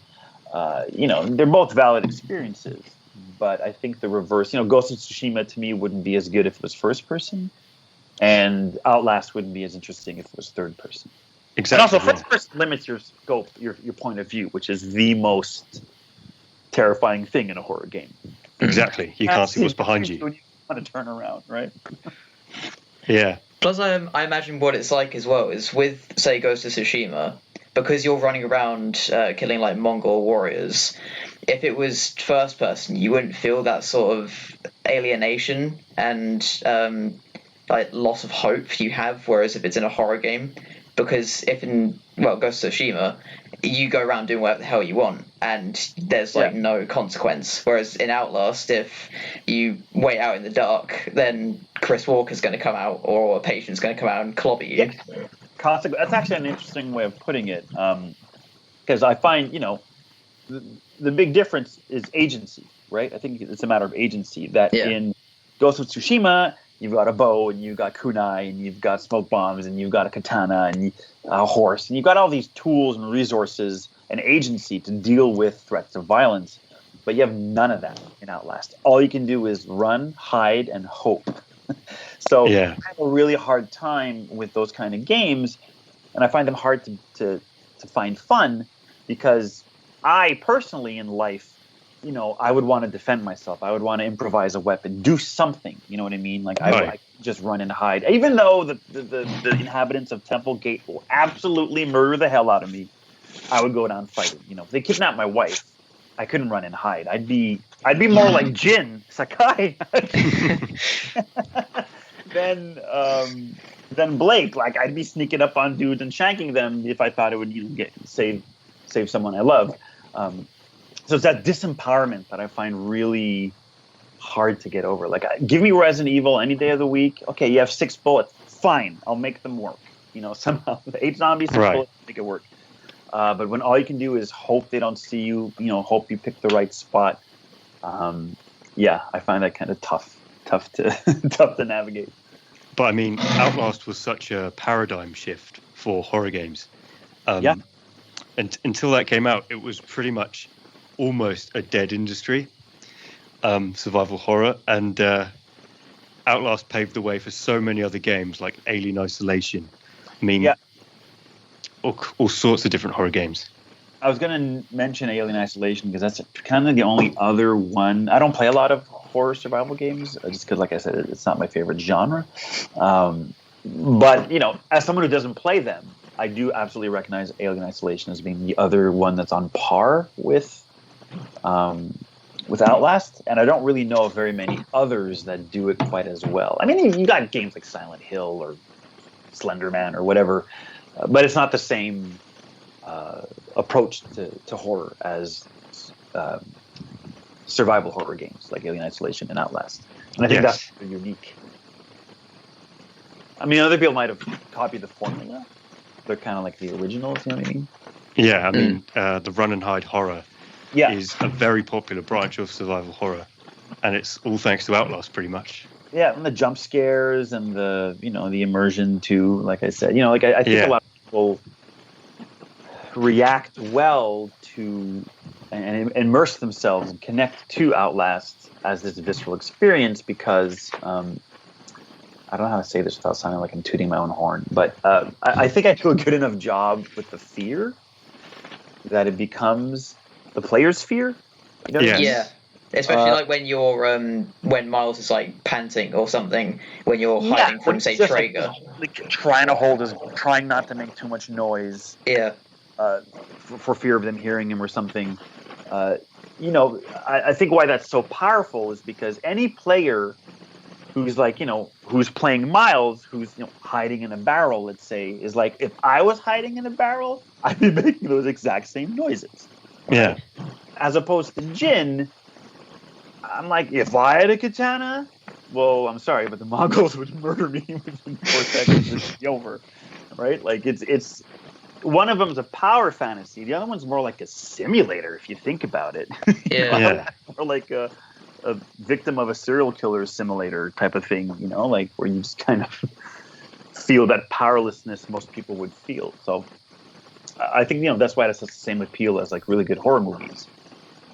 They're both valid experiences, but I think the reverse. Ghost of Tsushima to me wouldn't be as good if it was first person, and Outlast wouldn't be as interesting if it was third person.
Exactly.
And also, first person limits your scope, your point of view, which is the most terrifying thing in a horror game.
Exactly. You can't see what's behind you.
When you want to turn around, right?
Yeah.
Plus, I imagine what it's like as well is with, say, Ghost of Tsushima, because you're running around killing like Mongol warriors. If it was first person, you wouldn't feel that sort of alienation and like loss of hope you have. Whereas if it's in a horror game, because if in Ghost of Tsushima, you go around doing whatever the hell you want, and there's no consequence. Whereas in Outlast, if you wait out in the dark, then Chris Walker's going to come out, or a patient's going to come out and clobber you.
Yeah. That's actually an interesting way of putting it, because I find the big difference is agency, right? I think it's a matter of agency. That in Ghost of Tsushima, you've got a bow, and you've got kunai, and you've got smoke bombs, and you've got a katana, and a horse, and you've got all these tools and resources and agency to deal with threats of violence. But you have none of that in Outlast. All you can do is run, hide, and hope. So I have a really hard time with those kind of games, and I find them hard to find fun, because I personally in life, I would want to defend myself. I would want to improvise a weapon, do something. You know what I mean? Like I just run and hide. Even though the inhabitants of Temple Gate will absolutely murder the hell out of me, I would go down fighting. If they kidnapped my wife, I couldn't run and hide. I'd be more like Jin Sakai than Blake. Like I'd be sneaking up on dudes and shanking them if I thought it would save someone I love. So it's that disempowerment that I find really hard to get over. Like, give me Resident Evil any day of the week. Okay, you have 6 bullets. Fine, I'll make them work. Somehow 8 zombies, 6 bullets, make it work. But when all you can do is hope they don't see you, hope you pick the right spot. I find that kind of tough to navigate.
But I mean, Outlast was such a paradigm shift for horror games. And until that came out, it was pretty much almost a dead industry, survival horror, and Outlast paved the way for so many other games like Alien Isolation. I mean, all sorts of different horror games.
I was going to mention Alien Isolation because that's kind of the only other one. I don't play a lot of horror survival games just because, like I said, it's not my favorite genre. But as someone who doesn't play them, I do absolutely recognize Alien Isolation as being the other one that's on par with Outlast, and I don't really know of very many others that do it quite as well. I mean, you got games like Silent Hill or Slender Man or whatever, but it's not the same approach to horror as survival horror games like Alien Isolation and Outlast. And I think that's unique. I mean, other people might have copied the formula. They're kind of like the originals, you know what I mean? Yeah,
I mean, the run and hide horror is a very popular branch of survival horror, and it's all thanks to Outlast, pretty much.
Yeah, and the jump scares and the the immersion too. Like I said, I think a lot of people react well to and immerse themselves and connect to Outlast as this visceral experience because I don't know how to say this without sounding like I'm tooting my own horn, but I think I do a good enough job with the fear that it becomes the player's fear.
Yeah. Especially like when you're when Miles is like panting or something, when you're hiding from say Traeger.
Like trying not to make too much noise.
Yeah.
For fear of them hearing him or something. I think why that's so powerful is because any player who's like, who's playing Miles, who's hiding in a barrel, let's say, is like, if I was hiding in a barrel, I'd be making those exact same noises.
Yeah.
As opposed to Jin, I'm like, if I had a katana, well, I'm sorry, but the Mongols would murder me within 4 seconds. It'd be over, right? Like it's one of them is a power fantasy. The other one's more like a simulator, if you think about it.
Yeah.
Or like a victim of a serial killer simulator type of thing, like where you just kind of feel that powerlessness most people would feel. So I think, that's why it has the same appeal as like really good horror movies.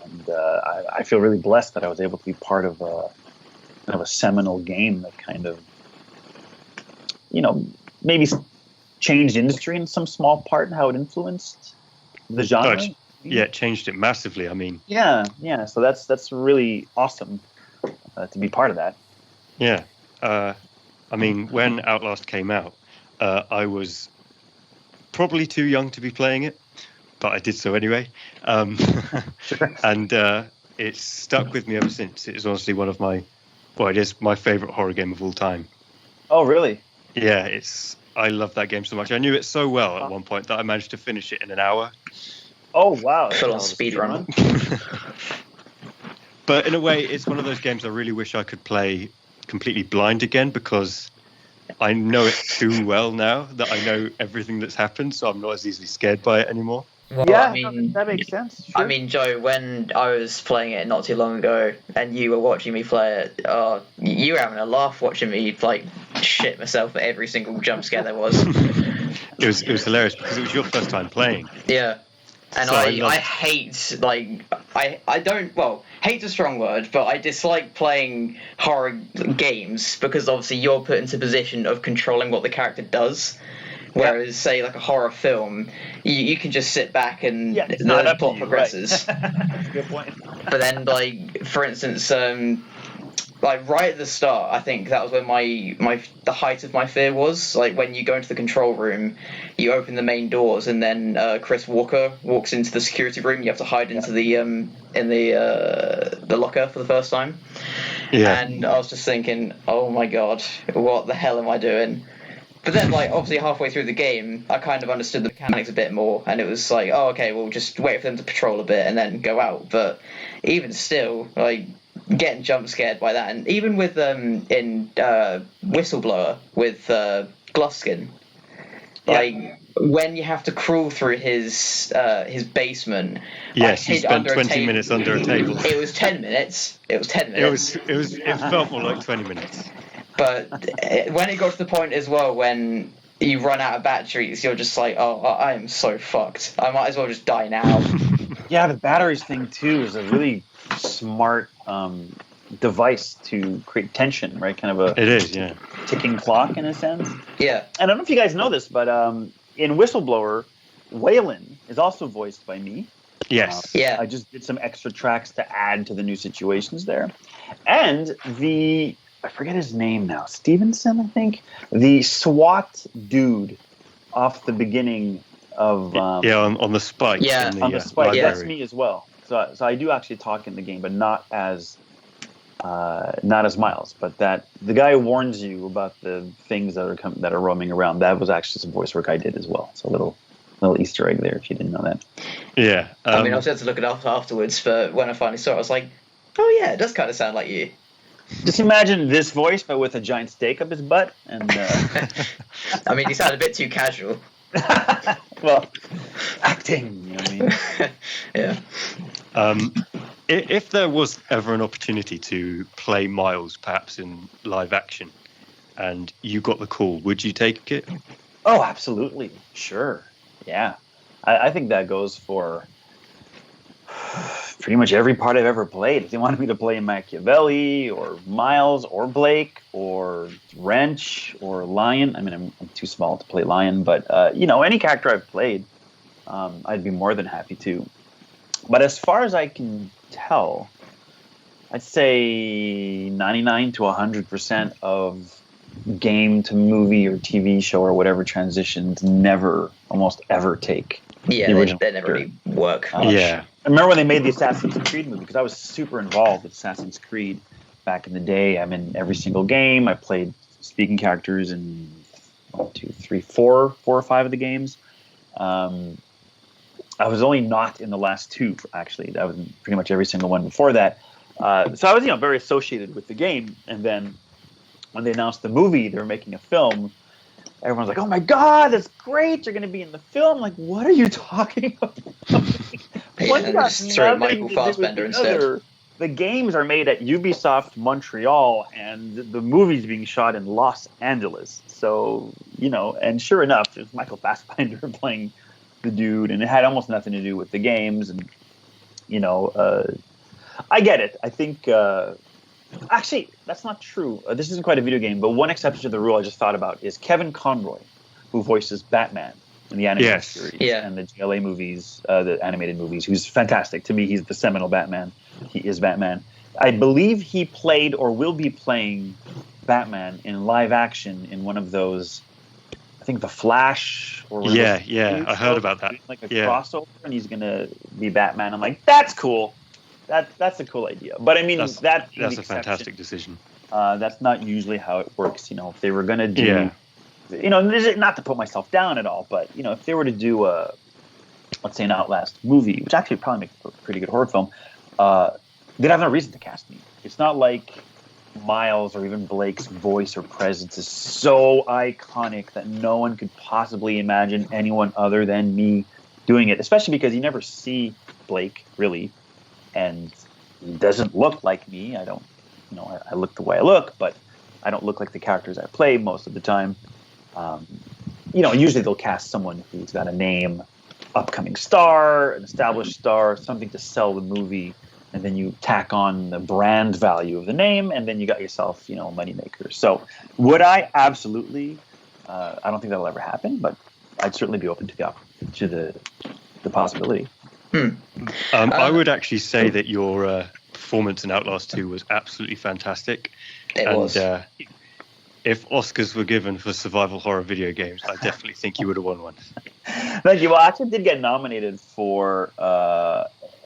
And I feel really blessed that I was able to be part of a seminal game that kind of, maybe changed industry in some small part and how it influenced the genre.
Yeah, it changed it massively. I mean,
yeah. So that's really awesome to be part of that.
Yeah, I mean, when Outlast came out, I was probably too young to be playing it, but I did so anyway. And it's stuck with me ever since. It's honestly it is my favorite horror game of all time.
Oh, really?
Yeah, I love that game so much. I knew it so well at one point that I managed to finish it in an hour.
Oh, wow.
Full on speed run.
But in a way, it's one of those games I really wish I could play completely blind again, because I know it too well now that I know everything that's happened, so I'm not as easily scared by it anymore.
Well,
yeah, that makes sense. Sure.
I mean, Joe, when I was playing it not too long ago, and you were watching me play it, you were having a laugh watching me like shit myself at every single jump scare there was.
It was hilarious because it was your first time playing.
Yeah. And
so
I hate, like, I don't, well, hate's a strong word, but I dislike playing horror games because obviously you're put into a position of controlling what the character does. Whereas, say, like a horror film, you can just sit back and the plot progresses.
Right. That's a good point.
But then, like, for instance, like right at the start, I think that was when the height of my fear was. Like when you go into the control room, you open the main doors, and then Chris Walker walks into the security room. You have to hide into the locker for the first time. Yeah. And I was just thinking, oh my god, what the hell am I doing? But then, like, obviously halfway through the game, I kind of understood the mechanics a bit more, and it was like, oh, okay, we'll just wait for them to patrol a bit and then go out. But even still, like, getting jump scared by that, and even with in Whistleblower with Gluskin, like when you have to crawl through his basement.
Yes, you spent 20 minutes under a table.
It was 10 minutes. It
felt more like 20 minutes.
But when it got to the point as well when you run out of batteries, you're just like, oh, I am so fucked. I might as well just die now.
Yeah, the batteries thing too is a really smart device to create tension, right? Kind of
it is, yeah,
ticking clock in a sense.
Yeah.
And I don't know if you guys know this, but in Whistleblower, Waylon is also voiced by me.
Yes.
Yeah.
I just did some extra tracks to add to the new situations there. And I forget his name now, Stevenson, I think. The SWAT dude off the beginning of...
on the spike.
Yeah,
on the spike.
Library.
That's me as well. So I do actually talk in the game, but not as Miles. But that the guy who warns you about the things that are roaming around, that was actually some voice work I did as well. So a little Easter egg there if you didn't know that.
Yeah.
I mean, I was able to look it up afterwards, but when I finally saw it, I was like, oh yeah, it does kind of sound like you.
Just imagine this voice, but with a giant steak up his butt. And
I mean, he sounded a bit too casual.
Well, acting, you know what I
mean? Yeah.
If there was ever an opportunity to play Miles, perhaps in live action, and you got the call, would you take it?
Oh, absolutely. Sure. Yeah. I think that goes for pretty much every part I've ever played. If they wanted me to play Machiavelli or Miles or Blake or Wrench or Lion, I mean, I'm too small to play Lion, but, any character I've played, I'd be more than happy to. But as far as I can tell, I'd say 99 to 100% of game to movie or TV show or whatever transitions never, almost ever take.
Yeah, they never really work.
Yeah.
I remember when they made the Assassin's Creed movie, because I was super involved with Assassin's Creed back in the day. I'm in every single game. I played speaking characters in 4 or 5 of the games. I was only not in the last 2, actually. I was in pretty much every single one before that. So I was, very associated with the game. And then when they announced the movie, they were making a film. Everyone's like, "Oh my God, that's great! You're going to be in the film." Like, what are you talking about? One got
just throw
nothing
Michael
to do with
Fassbender
the
instead.
other. The games are made at Ubisoft Montreal, and the movie's being shot in Los Angeles. So, and sure enough, it was Michael Fassbender playing the dude, and it had almost nothing to do with the games. And I get it. I think actually that's not true. This isn't quite a video game, but one exception to the rule I just thought about is Kevin Conroy, who voices Batman in the animated series and the GLA movies, the animated movies. Who's fantastic. To me, he's the seminal Batman. He is Batman. I believe he played or will be playing Batman in live action in one of those. I think The Flash or
I heard about that.
Like a crossover, and he's gonna be Batman. I'm like, that's cool. That's a cool idea. But I mean, that's
a fantastic decision.
That's not usually how it works. If they were gonna do, not to put myself down at all, but if they were to do let's say an Outlast movie, which actually would probably make a pretty good horror film, they'd have no reason to cast me. It's not like Miles or even Blake's voice or presence is so iconic that no one could possibly imagine anyone other than me doing it, especially because you never see Blake really, and he doesn't look like me. I don't, I look the way I look, but I don't look like the characters I play most of the time. Usually they'll cast someone who's got a name, upcoming star, an established star, something to sell the movie, and then you tack on the brand value of the name, and then you got yourself, a moneymaker. So would I? Absolutely. I don't think that'll ever happen, but I'd certainly be open to the possibility.
I would actually say that your performance in Outlast 2 was absolutely fantastic.
It was.
If Oscars were given for survival horror video games, I definitely think you would have won one.
Thank you. Well, I actually did get nominated for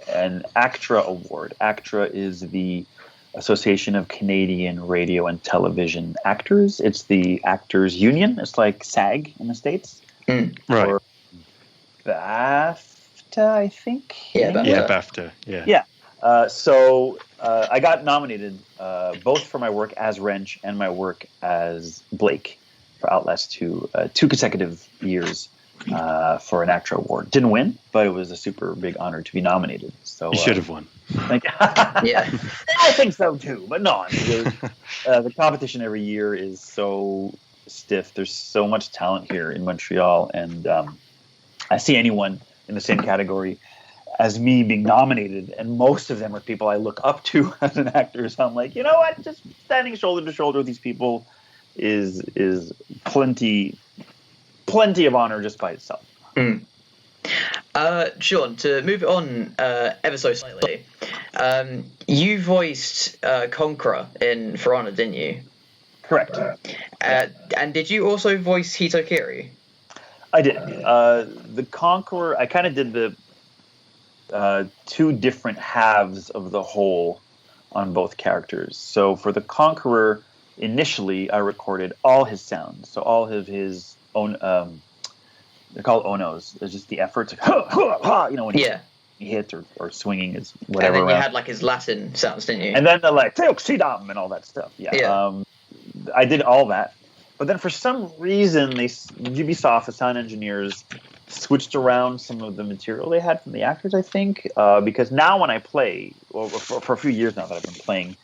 an ACTRA award. ACTRA is the Association of Canadian Radio and Television Actors. It's the actors union. It's like SAG in the States.
Right.
Or BAFTA, I think.
Yeah, BAFTA.
Yeah, BAFTA. Yeah.
Yeah. So I got nominated both for my work as Wrench and my work as Blake for Outlast 2, 2 consecutive years for an ACTRA award. Didn't win, but it was a super big honor to be nominated. So
you should have won.
Thank you.
Yeah.
I think so too, but no. The competition every year is so stiff. There's so much talent here in Montreal, and I see anyone in the same category as me being nominated, and most of them are people I look up to as an actor. So I'm like, you know what? Just standing shoulder to shoulder with these people is plenty of honor just by itself.
Shawn, to move it on ever so slightly, you voiced Conqueror in For Honor, didn't you?
Correct.
And did you also voice Hitokiri?
I did. The Conqueror, I kind of did the 2 different halves of the whole on both characters. So for the Conqueror, initially I recorded all his sounds. So all of his own, they're called onos. There's just the efforts, when he hit or swinging is whatever.
And then you had like his Latin sounds, didn't you?
And then the like Teoxidam and all that stuff. Yeah. I did all that. But then for some reason, Ubisoft, the sound engineers, switched around some of the material they had from the actors, I think, because now when I play, for a few years now that I've been playing,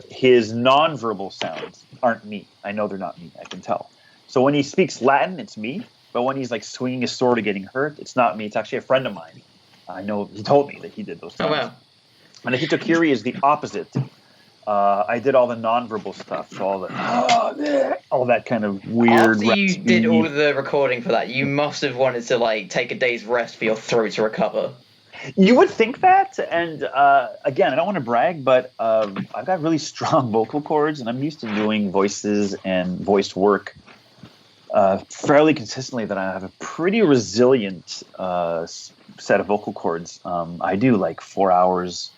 his nonverbal sounds aren't me. I know they're not me. I can tell. So when he speaks Latin, it's me. But when he's like swinging his sword or getting hurt, it's not me. It's actually a friend of mine. I know he told me that he did those sounds.
Oh, wow.
And Hitokiri is the opposite. I did all the nonverbal stuff, so all that kind of weird.
After you did all the recording for that, you must have wanted to like take a day's rest for your throat to recover.
You would think that, and again, I don't want to brag, but I've got really strong vocal cords, and I'm used to doing voices and voice work fairly consistently. That I have a pretty resilient set of vocal cords. I do like 4 hours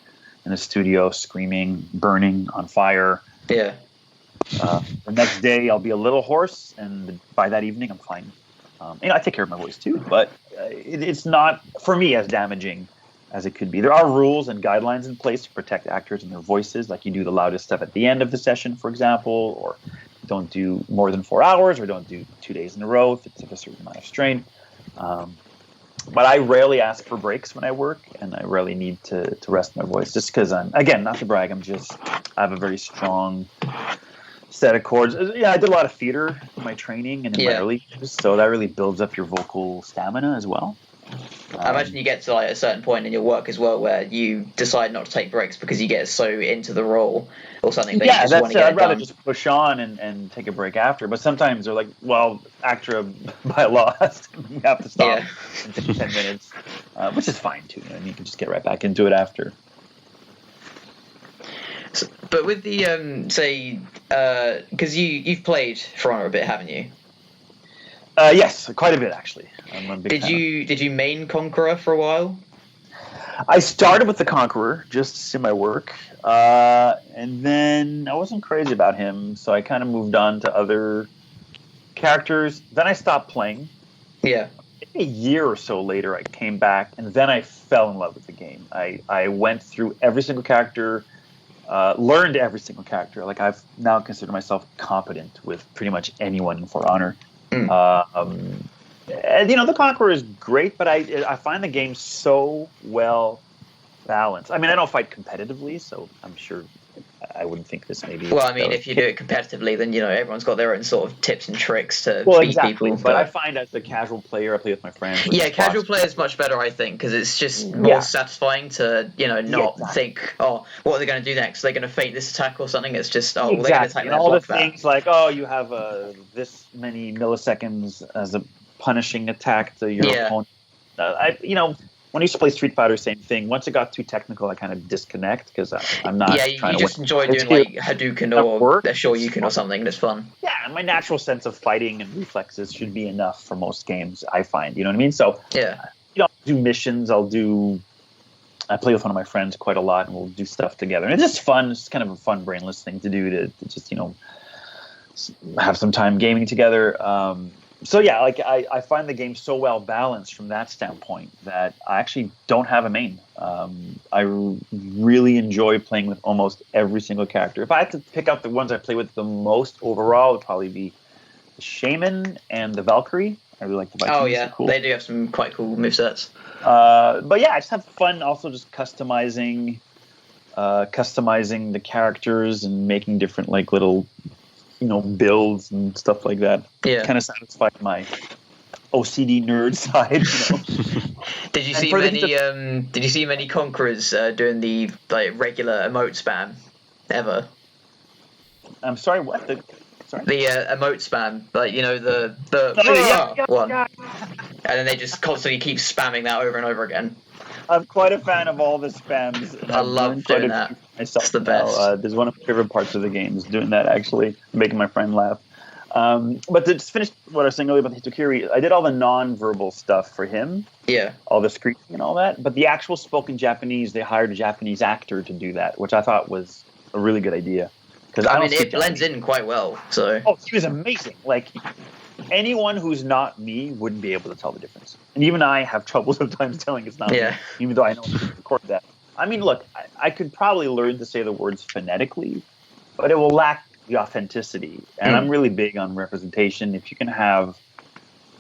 in the studio, screaming, burning, on fire.
Yeah.
The next day, I'll be a little hoarse, and by that evening, I'm fine. I take care of my voice too, but it's not for me as damaging as it could be. There are rules and guidelines in place to protect actors and their voices, like you do the loudest stuff at the end of the session, for example, or don't do more than 4 hours, or don't do 2 days in a row if it's of a certain amount of strain. But I rarely ask for breaks when I work, and I rarely need to rest my voice, just because again, not to brag, I have a very strong set of chords. Yeah, I did a lot of theater in my training and in my early years, so that really builds up your vocal stamina as well.
I imagine you get to like a certain point in your work as well where you decide not to take breaks because you get so into the role or something that you just want to get
I'd rather
done.
just push on and take a break after. But sometimes they're like, well, actor by law, you have to stop and take 10 minutes, which is fine too. And you can just get right back into it after.
So, but with the say, because you've played For Honor a bit, haven't you?
Yes, quite a bit actually. I'm a big
Did you main Conqueror for a while?
I started with the Conqueror just to see my work, and then I wasn't crazy about him, so I kind of moved on to other characters. Then I stopped playing.
Yeah.
Maybe a year or so later, I came back, and then I fell in love with the game. I went through every single character, learned every single character. Like I've now considered myself competent with pretty much anyone in For Honor. And, the Conqueror is great, but I find the game so well balanced. I mean, I don't fight competitively, so I'm sure I wouldn't think this maybe.
Well, I mean, if you do it competitively, then everyone's got their own sort of tips and tricks to beat people.
But I find as a casual player, I play with my friends.
Yeah, casual player is much better, I think, because it's just more satisfying to not think, oh, what are they going to do next? Are they going to feint this attack or something? It's just, well, they're going to attack
and all the things like, oh, you have this many milliseconds as a punishing attack to your opponent. When I used to play Street Fighter, same thing. Once it got too technical, I kind of disconnect because I'm not trying to win.
You just enjoy doing like Hadouken or Shoryuken or something, and it's fun. Yeah,
and my natural sense of fighting and reflexes should be enough for most games, I find. You know what I mean? So, I'll do missions. I play with one of my friends quite a lot, and we'll do stuff together. And it's just fun. It's kind of a fun, brainless thing to do to just, have some time gaming together. I find the game so well balanced from that standpoint that I actually don't have a main. I really enjoy playing with almost every single character. If I had to pick out the ones I play with the most overall, it would probably be the Shaman and the Valkyrie. I really like the Vikings.
Oh yeah, cool. They do have some quite cool movesets.
I just have fun also just customizing the characters and making different like little builds and stuff like that. Yeah, kind of satisfied my OCD nerd side.
Did you see many Conquerors doing the regular emote spam ever?
I'm sorry, what? The
emote spam, one, and then they just constantly keep spamming that over and over again.
I'm quite a fan of all the spams.
I love doing that. It's the best.
There's one of my favorite parts of the game is doing that, actually, making my friend laugh. But to just finish what I was saying earlier about Hitokiri, I did all the non-verbal stuff for him.
Yeah.
All the screaming and all that. But the actual spoken Japanese, they hired a Japanese actor to do that, which I thought was a really good idea.
I mean, it blends in quite well. So.
Oh, he was amazing. Like, anyone who's not me wouldn't be able to tell the difference. And even I have trouble sometimes telling it's not me, even though I know how to record that. I mean, look, I could probably learn to say the words phonetically, but it will lack the authenticity. And I'm really big on representation. If you can have,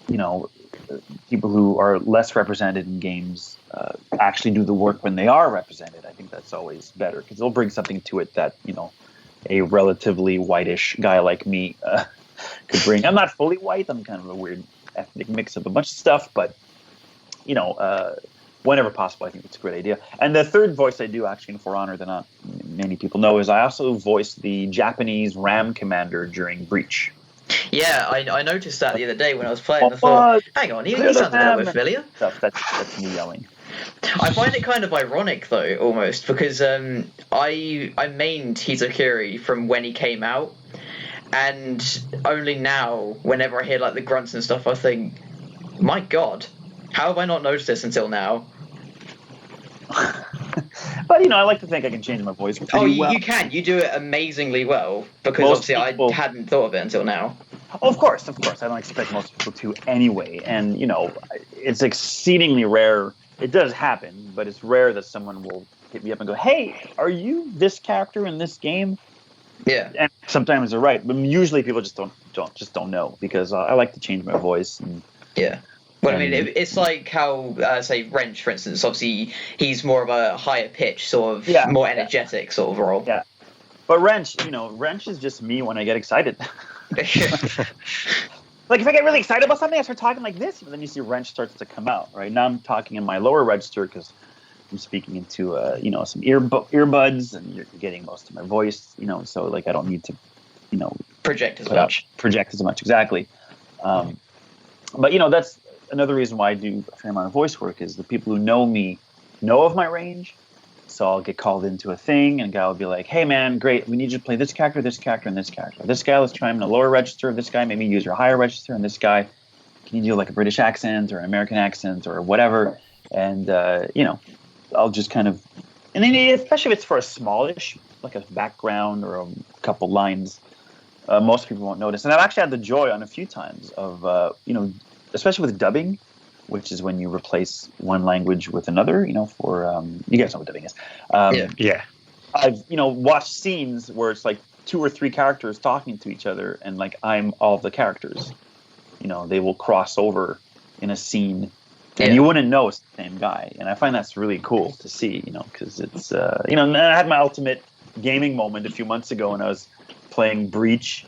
people who are less represented in games actually do the work when they are represented, I think that's always better because it'll bring something to it that, a relatively whitish guy like me could bring. I'm not fully white. I'm kind of a weird ethnic mix of a bunch of stuff, but whenever possible, I think it's a great idea. And the third voice I do actually in For Honor that not many people know is I also voice the Japanese RAM commander during Breach.
Yeah, I noticed that the other day when I was playing. I thought, hang on, he sounds a little bit familiar.
That's me yelling.
I find it kind of ironic though, almost, because I mained Hitokiri from when he came out, and only now, whenever I hear like the grunts and stuff, I think, my God, how have I not noticed this until now?
But I like to think I can change my voice.
You can. You do it amazingly well because obviously I hadn't thought of it until now.
Of course. I don't expect most people to anyway, and it's exceedingly rare it does happen, but it's rare that someone will hit me up and go, "Hey, are you this character in this game?"
Yeah.
And sometimes they're right, but usually people just don't know, because I like to change my voice. And,
yeah. Well, I mean, it's like how, say, Wrench, for instance. Obviously, he's more of a higher pitch, sort of more energetic sort of role.
Yeah. But Wrench is just me when I get excited. Like, if I get really excited about something, I start talking like this, and then you see Wrench starts to come out. Right now, I'm talking in my lower register because I'm speaking into some earbuds, and you're getting most of my voice. So like I don't need to
project as much.
Exactly. But that's another reason why I do a fair amount of voice work, is the people who know me know of my range. So I'll get called into a thing, and a guy will be like, "Hey man, great, we need you to play this character, and this character. This guy, let's try him in a lower register. This guy, maybe use your higher register. And this guy, can you do like a British accent or an American accent or whatever?" And I'll just kind of, and then especially if it's for a smallish, like a background or a couple lines, most people won't notice. And I've actually had the joy on a few times of, especially with dubbing, which is when you replace one language with another, for, you guys know what dubbing is.
Yeah.
I've, watched scenes where it's like 2 or 3 characters talking to each other, and like I'm all the characters. They will cross over in a scene, and you wouldn't know it's the same guy. And I find that's really cool to see, because it's, and I had my ultimate gaming moment a few months ago when I was playing Breach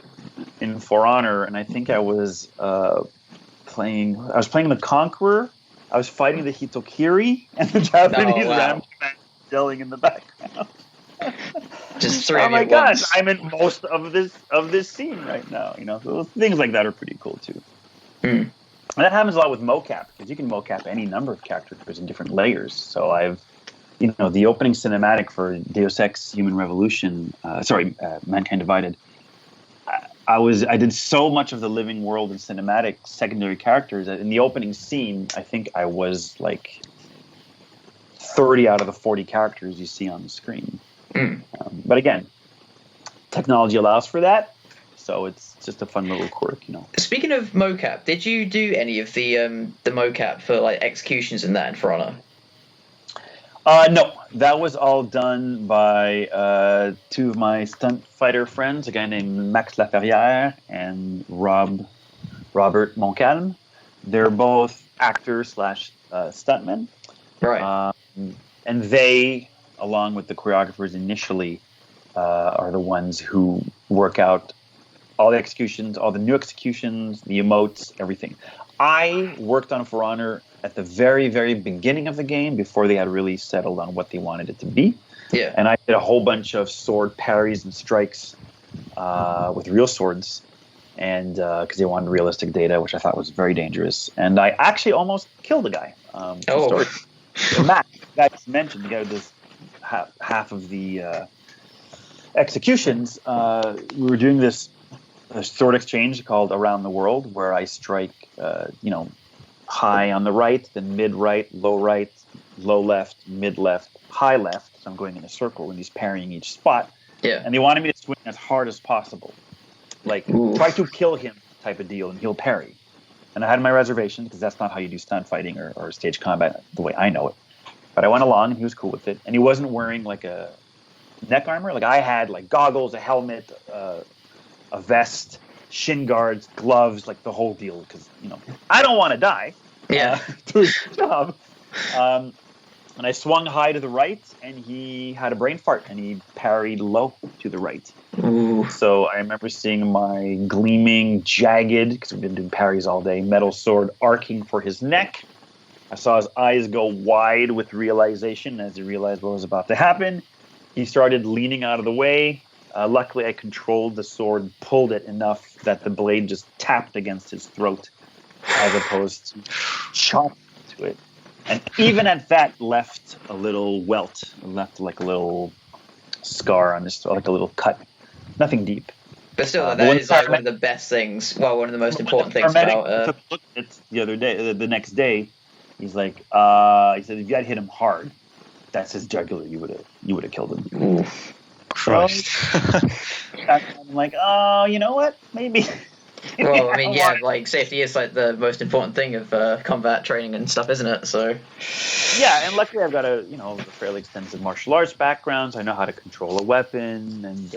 in For Honor, and I think I was playing the Conqueror. I was fighting the Hitokiri, and the Japanese ram yelling in the background.
Just three.
Oh my gosh, I'm in most of this scene right now. So things like that are pretty cool too.
Mm.
And that happens a lot with mocap, because you can mocap any number of characters in different layers. So I've, the opening cinematic for Deus Ex Human Revolution, Mankind Divided. I did so much of the living world and cinematic secondary characters that in the opening scene, I think I was like 30 out of the 40 characters you see on the screen.
Mm.
But again, technology allows for that, so it's just a fun little quirk,
Speaking of mocap, did you do any of the mocap for like executions and that in For Honor?
No, that was all done by 2 of my stunt fighter friends, a guy named Max Laferrière and Robert Moncalm. They're both actors / stuntmen.
Right.
And they, along with the choreographers initially, are the ones who work out all the executions, all the new executions, the emotes, everything. I worked on For Honor at the very, very beginning of the game, before they had really settled on what they wanted it to be.
Yeah.
And I did a whole bunch of sword parries and strikes with real swords, and because they wanted realistic data, which I thought was very dangerous. And I actually almost killed a guy. So Matt, the guy I just mentioned, the guy who does half of the executions, we were doing this sword exchange called Around the World, where I strike, high on the right, then mid right, low left, mid left, high left. So I'm going in a circle, and he's parrying each spot.
Yeah.
And they wanted me to swing as hard as possible, like try to kill him type of deal, and he'll parry. And I had my reservations, because that's not how you do stunt fighting or stage combat the way I know it. But I went along, and he was cool with it. And he wasn't wearing like a neck armor. Like I had like goggles, a helmet, a vest, shin guards, gloves, like the whole deal, because I don't want to die.
Yeah.
Do his job. And I swung high to the right, and he had a brain fart, and he parried low to the right.
Ooh.
So I remember seeing my gleaming, jagged, because we've been doing parries all day, metal sword arcing for his neck. I saw his eyes go wide with realization as he realized what was about to happen. He started leaning out of the way. Luckily, I controlled the sword, pulled it enough that the blade just tapped against his throat, as opposed to chopping to it. And even at that, left a little welt, left like a little scar on his throat, like a little cut. Nothing deep.
But still, that is like one of the best things. Well, one of the most important things about.
Took a look at it the other day, the next day. He's like, he said, if you had hit him hard, that's his jugular. You would have killed him.
Oof.
Christ.
I'm like, oh, you know what? Maybe
Well, I mean, yeah, like safety is like the most important thing of combat training and stuff, isn't it? So
yeah, and luckily I've got a fairly extensive martial arts background, so I know how to control a weapon and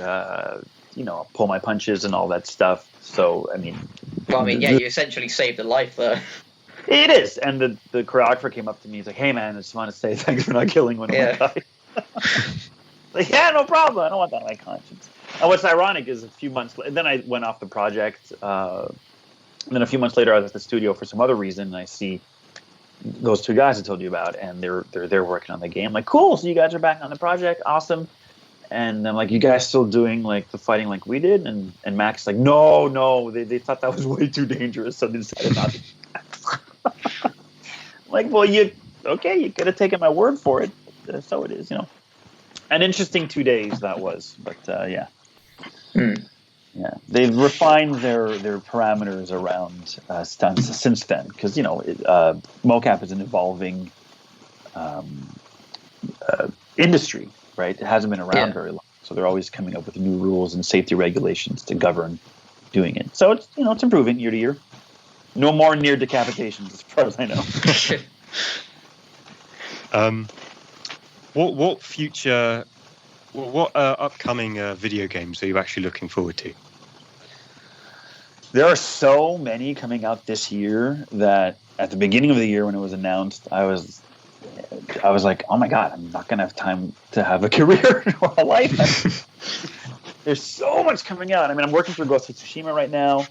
pull my punches and all that stuff. So I mean,
you essentially saved a life there.
It is, and the choreographer came up to me. He's like, "Hey, man, I just want to say thanks for not killing one of my guys." Like, yeah, no problem. I don't want that on my conscience. And what's ironic is a few months later, then I went off the project. And then a few months later, I was at the studio for some other reason, and I see those two guys I told you about, and they're working on the game. I'm like, cool. So you guys are back on the project, awesome. And I'm like, you guys still doing like the fighting like we did? And Mac's like, no, they thought that was way too dangerous, so they decided not to. Like, well, you could have taken my word for it. So it is, An interesting 2 days that was, but yeah. Yeah, they've refined their parameters around stunts since then, because mocap is an evolving industry, right? It hasn't been around very long, so they're always coming up with new rules and safety regulations to govern doing it. So it's it's improving year to year. No more near decapitations, as far as I know.
What future? What upcoming video games are you actually looking forward to?
There are so many coming out this year that at the beginning of the year when it was announced, I was like, oh my God, I'm not going to have time to have a career or a life. There's so much coming out. I mean, I'm working for Ghost of Tsushima right now.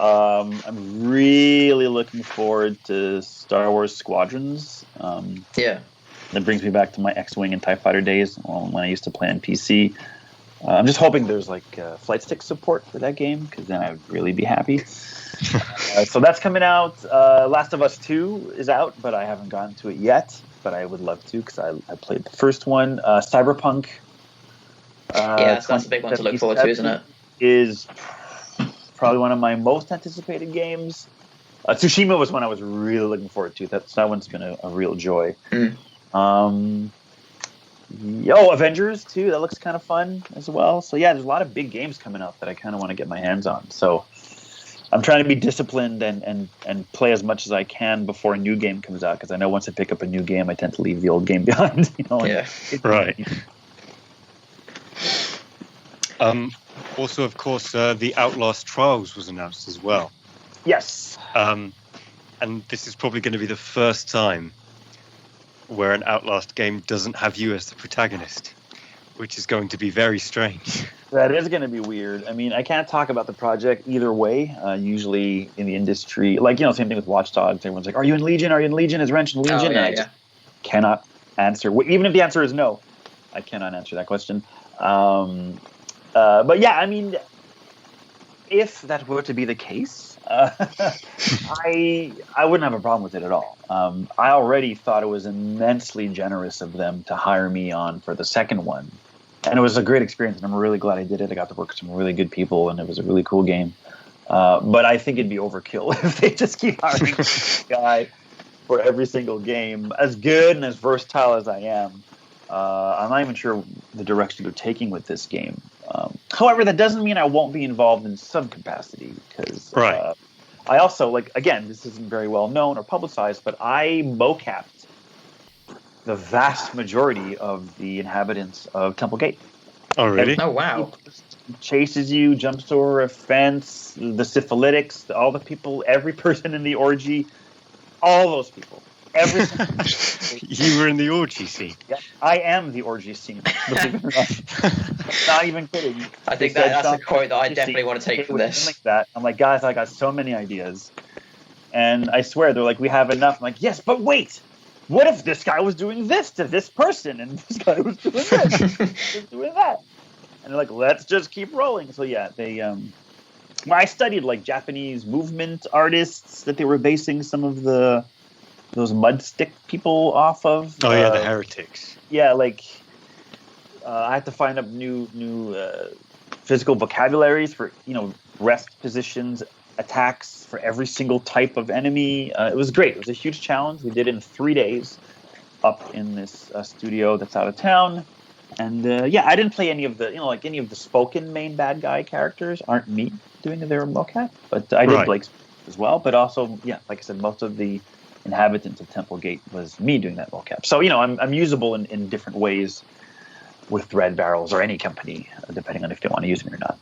I'm really looking forward to Star Wars Squadrons. That brings me back to my X-Wing and TIE Fighter days when I used to play on PC. I'm just hoping there's like flight stick support for that game, because then I would really be happy. So that's coming out. Last of Us 2 is out, but I haven't gotten to it yet. But I would love to, because I played the first one. Cyberpunk.
That's a big one to look forward to, isn't it?
Is probably one of my most anticipated games. Tsushima was one I was really looking forward to. That one's been a real joy. Avengers too. That looks kind of fun as well. So yeah, there's a lot of big games coming up that I kind of want to get my hands on. So I'm trying to be disciplined and play as much as I can before a new game comes out, because I know once I pick up a new game, I tend to leave the old game behind.
Right. Also, of course, the Outlast Trials was announced as well.
Yes.
And this is probably going to be the first time where an Outlast game doesn't have you as the protagonist, which is going to be very strange.
That is going to be weird. I mean, I can't talk about the project either way. Usually in the industry, same thing with Watch Dogs. Everyone's like, are you in Legion? Are you in Legion? Is Wrench in Legion? I just cannot answer. Even if the answer is no, I cannot answer that question. But yeah, I mean, if that were to be the case, I wouldn't have a problem with it at all. I already thought it was immensely generous of them to hire me on for the second one. And it was a great experience, and I'm really glad I did it. I got to work with some really good people, and it was a really cool game. But I think it'd be overkill if they just keep hiring this guy for every single game. As good and as versatile as I am, I'm not even sure the direction they're taking with this game. However, that doesn't mean I won't be involved in some capacity, because I also, again, this isn't very well known or publicized, but I mocapped the vast majority of the inhabitants of Temple Gate.
Oh, really?
Oh, wow.
Chases you, jumps over a fence, the syphilitics, all the people, every person in the orgy, all those people.
You were in the orgy scene.
Yeah, I am the orgy scene. Not even kidding.
I think that's a quote that I definitely want to take from this.
Like that. I'm like, guys, I got so many ideas. And I swear, they're like, we have enough. I'm like, yes, but wait. What if this guy was doing this to this person, and this guy was doing this, was doing that? And they're like, let's just keep rolling. So yeah, they I studied Japanese movement artists that they were basing some of those mud stick people off of.
Oh yeah, the heretics.
Yeah, I had to find up new physical vocabularies for rest positions, attacks for every single type of enemy. It was great. It was a huge challenge. We did it in 3 days up in this studio that's out of town. And I didn't play any of the, any of the spoken main bad guy characters aren't me doing their mocap, but I did Blake's as well. But also, like I said, most of the inhabitants of Templegate was me doing that mocap. So, I'm usable in different ways with Red Barrels or any company, depending on if they want to use me or not.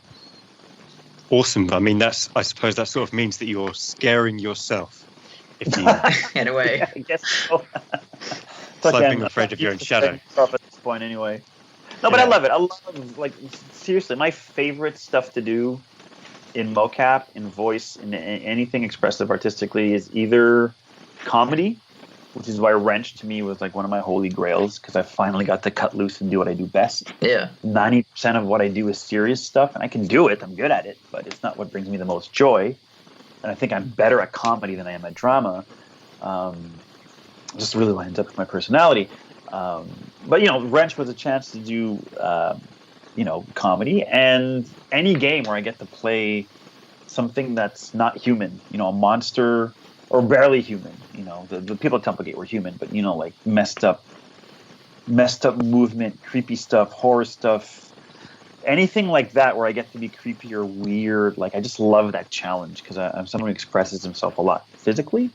Awesome. I mean, I suppose that sort of means that you're scaring yourself. If you,
in a way.
I guess so.
It's like being afraid of your own shadow.
At this point, anyway. No, but I love it. I love, like, seriously, my favorite stuff to do in mocap, in voice, in anything expressive artistically is either comedy, which is why Wrench to me was like one of my holy grails, because I finally got to cut loose and do what I do best.
Yeah.
90% of what I do is serious stuff, and I can do it. I'm good at it, but it's not what brings me the most joy. And I think I'm better at comedy than I am at drama. Just really lines up with my personality. But, Wrench was a chance to do, comedy, and any game where I get to play something that's not human, a monster or barely human. The people at Templegate were human, but, like messed up movement, creepy stuff, horror stuff, anything like that where I get to be creepy or weird. Like, I just love that challenge because I'm someone who expresses himself a lot physically.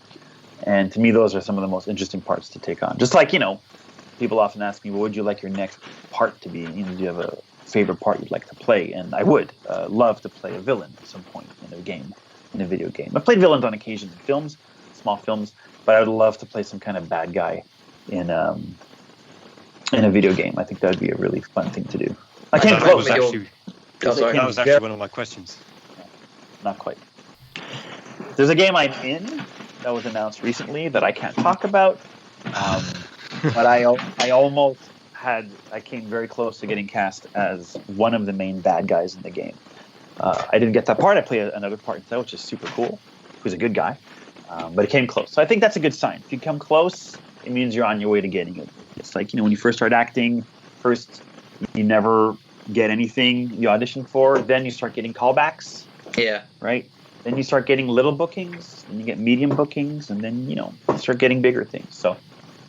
And to me, those are some of the most interesting parts to take on. Just like, people often ask me, what would you like your next part to be? Do you have a favorite part you'd like to play? And I would love to play a villain at some point in a video game. I've played villains on occasion in films, small films, but I would love to play some kind of bad guy in a video game. I think that would be a really fun thing to do. I came close.
That was actually one of my questions.
Not quite. There's a game I'm in that was announced recently that I can't talk about, but I came very close to getting cast as one of the main bad guys in the game. I didn't get that part. I played another part instead, which is super cool. Who's a good guy, but it came close. So I think that's a good sign. If you come close, it means you're on your way to getting it. It's like, when you first start acting, first you never get anything you audition for, then you start getting callbacks.
Yeah.
Right? Then you start getting little bookings, and you get medium bookings, and then, you start getting bigger things. So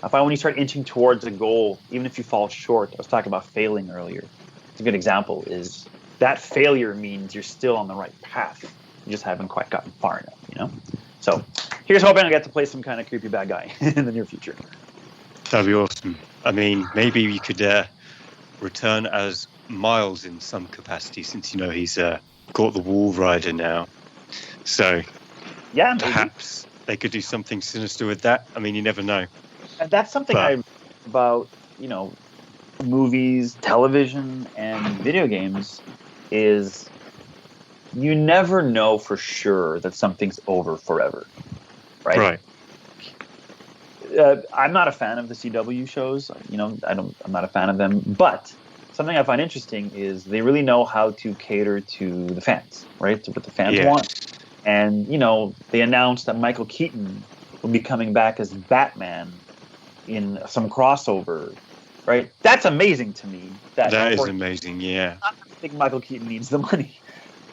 I find when you start inching towards a goal, even if you fall short, I was talking about failing earlier. It's a good example is that failure means you're still on the right path. You just haven't quite gotten far enough, So here's hoping I get to play some kind of creepy bad guy in the near future.
That'd be awesome. I mean, maybe you could return as Miles in some capacity, since, he's got the Wall Rider now. So perhaps they could do something sinister with that. I mean, you never know.
And that's something I about, movies, television, and video games is you never know for sure that something's over forever, right? I'm not a fan of the CW shows. I'm not a fan of them. But something I find interesting is they really know how to cater to the fans, right? To what the fans want. And, they announced that Michael Keaton will be coming back as Batman in some crossover, right? That's amazing to me. That is
amazing, yeah.
I don't think Michael Keaton needs the money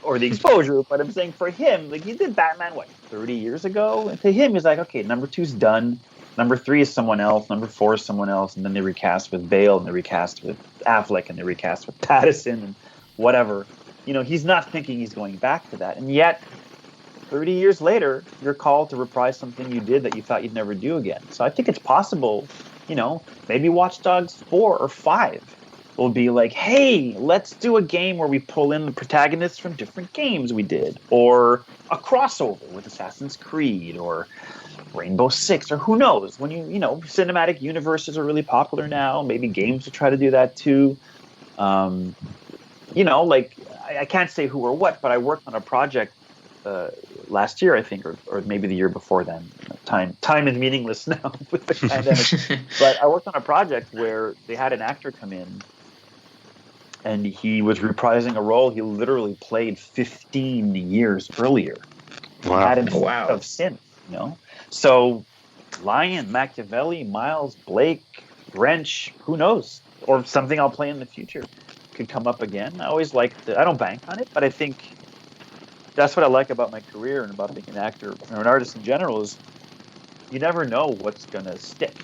or the exposure, but I'm saying for him, like, he did Batman, 30 years ago? And to him, he's like, okay, number 2's done. Number 3 is someone else. Number 4 is someone else. And then they recast with Bale, and they recast with Affleck, and they recast with Pattinson, and whatever. He's not thinking he's going back to that. And yet, 30 years later, you're called to reprise something you did that you thought you'd never do again. So I think it's possible, maybe Watch Dogs 4 or 5 will be like, hey, let's do a game where we pull in the protagonists from different games we did. Or a crossover with Assassin's Creed or Rainbow Six, or who knows? When cinematic universes are really popular now. Maybe games will try to do that too. I can't say who or what, but I worked on a project last year, I think, or maybe the year before then. Time is meaningless now with the pandemic. But I worked on a project where they had an actor come in, and he was reprising a role he literally played 15 years earlier.
Wow!
Of sin, So, Lion, Machiavelli, Miles, Blake, Wrench, who knows? Or something I'll play in the future could come up again. I always I don't bank on it, but I think that's what I like about my career and about being an actor or an artist in general is you never know what's going to stick.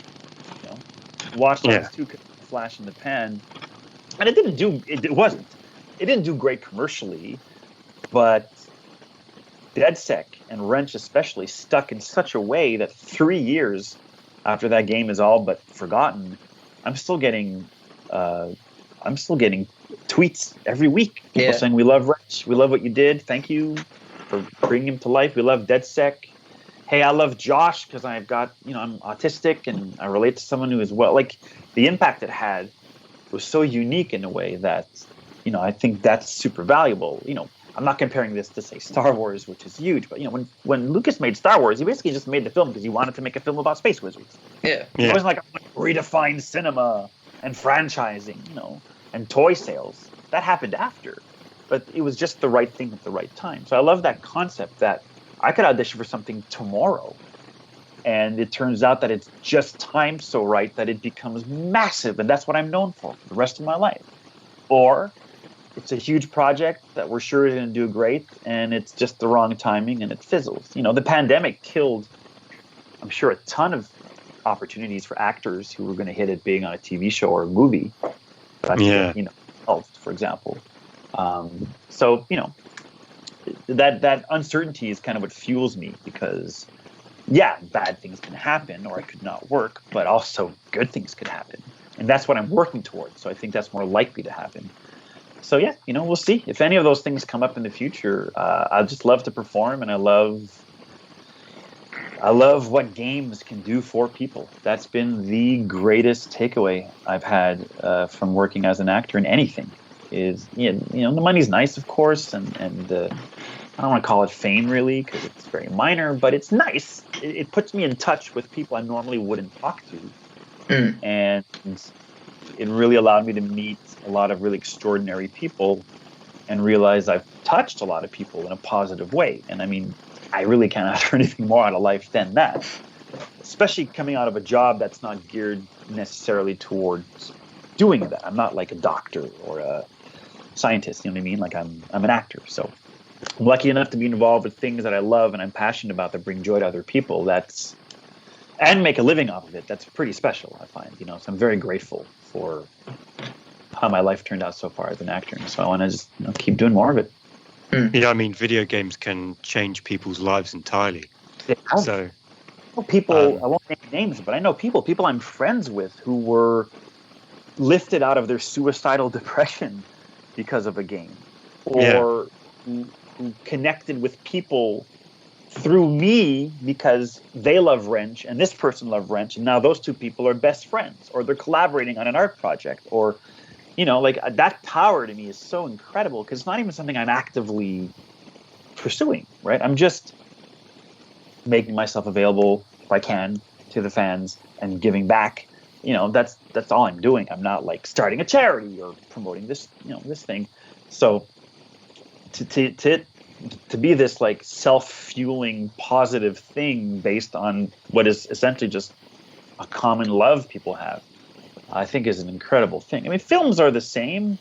Watch Dogs 2 could flash in the pan, and it didn't do great commercially, but DedSec and Wrench especially stuck in such a way that 3 years after that game is all but forgotten, I'm still getting tweets every week. People saying, "We love Wrench. We love what you did. Thank you for bringing him to life. We love DedSec. Hey, I love Josh because I'm autistic and I relate to someone who is well." Like, the impact it had was so unique in a way that, I think that's super valuable. I'm not comparing this to, say, Star Wars, which is huge, but when Lucas made Star Wars, he basically just made the film because he wanted to make a film about space wizards.
Yeah.
It wasn't like redefine cinema and franchising, and toy sales. That happened after, but it was just the right thing at the right time. So I love that concept that I could audition for something tomorrow, and it turns out that it's just timed so right that it becomes massive, and that's what I'm known for the rest of my life. Or it's a huge project that we're sure is going to do great, and it's just the wrong timing, and it fizzles. The pandemic killed, I'm sure, a ton of opportunities for actors who were going to hit it being on a TV show or a movie. For example. So that uncertainty is kind of what fuels me, because bad things can happen, or I could not work, but also good things could happen, and that's what I'm working towards. So I think that's more likely to happen. So we'll see if any of those things come up in the future. I just love to perform, and I love what games can do for people. That's been the greatest takeaway I've had from working as an actor in anything. Is the money's nice, of course, and I don't want to call it fame really, because it's very minor, but it's nice. It puts me in touch with people I normally wouldn't talk to, and it really allowed me to meet a lot of really extraordinary people and realize I've touched a lot of people in a positive way. And I mean, I really can't ask for anything more out of life than that, especially coming out of a job that's not geared necessarily towards doing that. I'm not like a doctor or a scientist, you know what I mean? Like I'm an actor. So I'm lucky enough to be involved with things that I love and I'm passionate about that bring joy to other people. And make a living off of it. That's pretty special, I find. So I'm very grateful for how my life turned out so far as an actor. And so I want to just keep doing more of it.
I mean, video games can change people's lives entirely. So
people, I won't name names, but I know people I'm friends with who were lifted out of their suicidal depression because of a game, or who connected with people through me because they love Wrench and this person loved Wrench, and now those two people are best friends, or they're collaborating on an art project, or that power to me is so incredible, because it's not even something I'm actively pursuing, right? I'm just making myself available if I can to the fans and giving back. That's all I'm doing. I'm not like starting a charity or promoting this this thing. So to be this like self-fueling positive thing based on what is essentially just a common love people have, I think is an incredible thing. I mean, films are the same,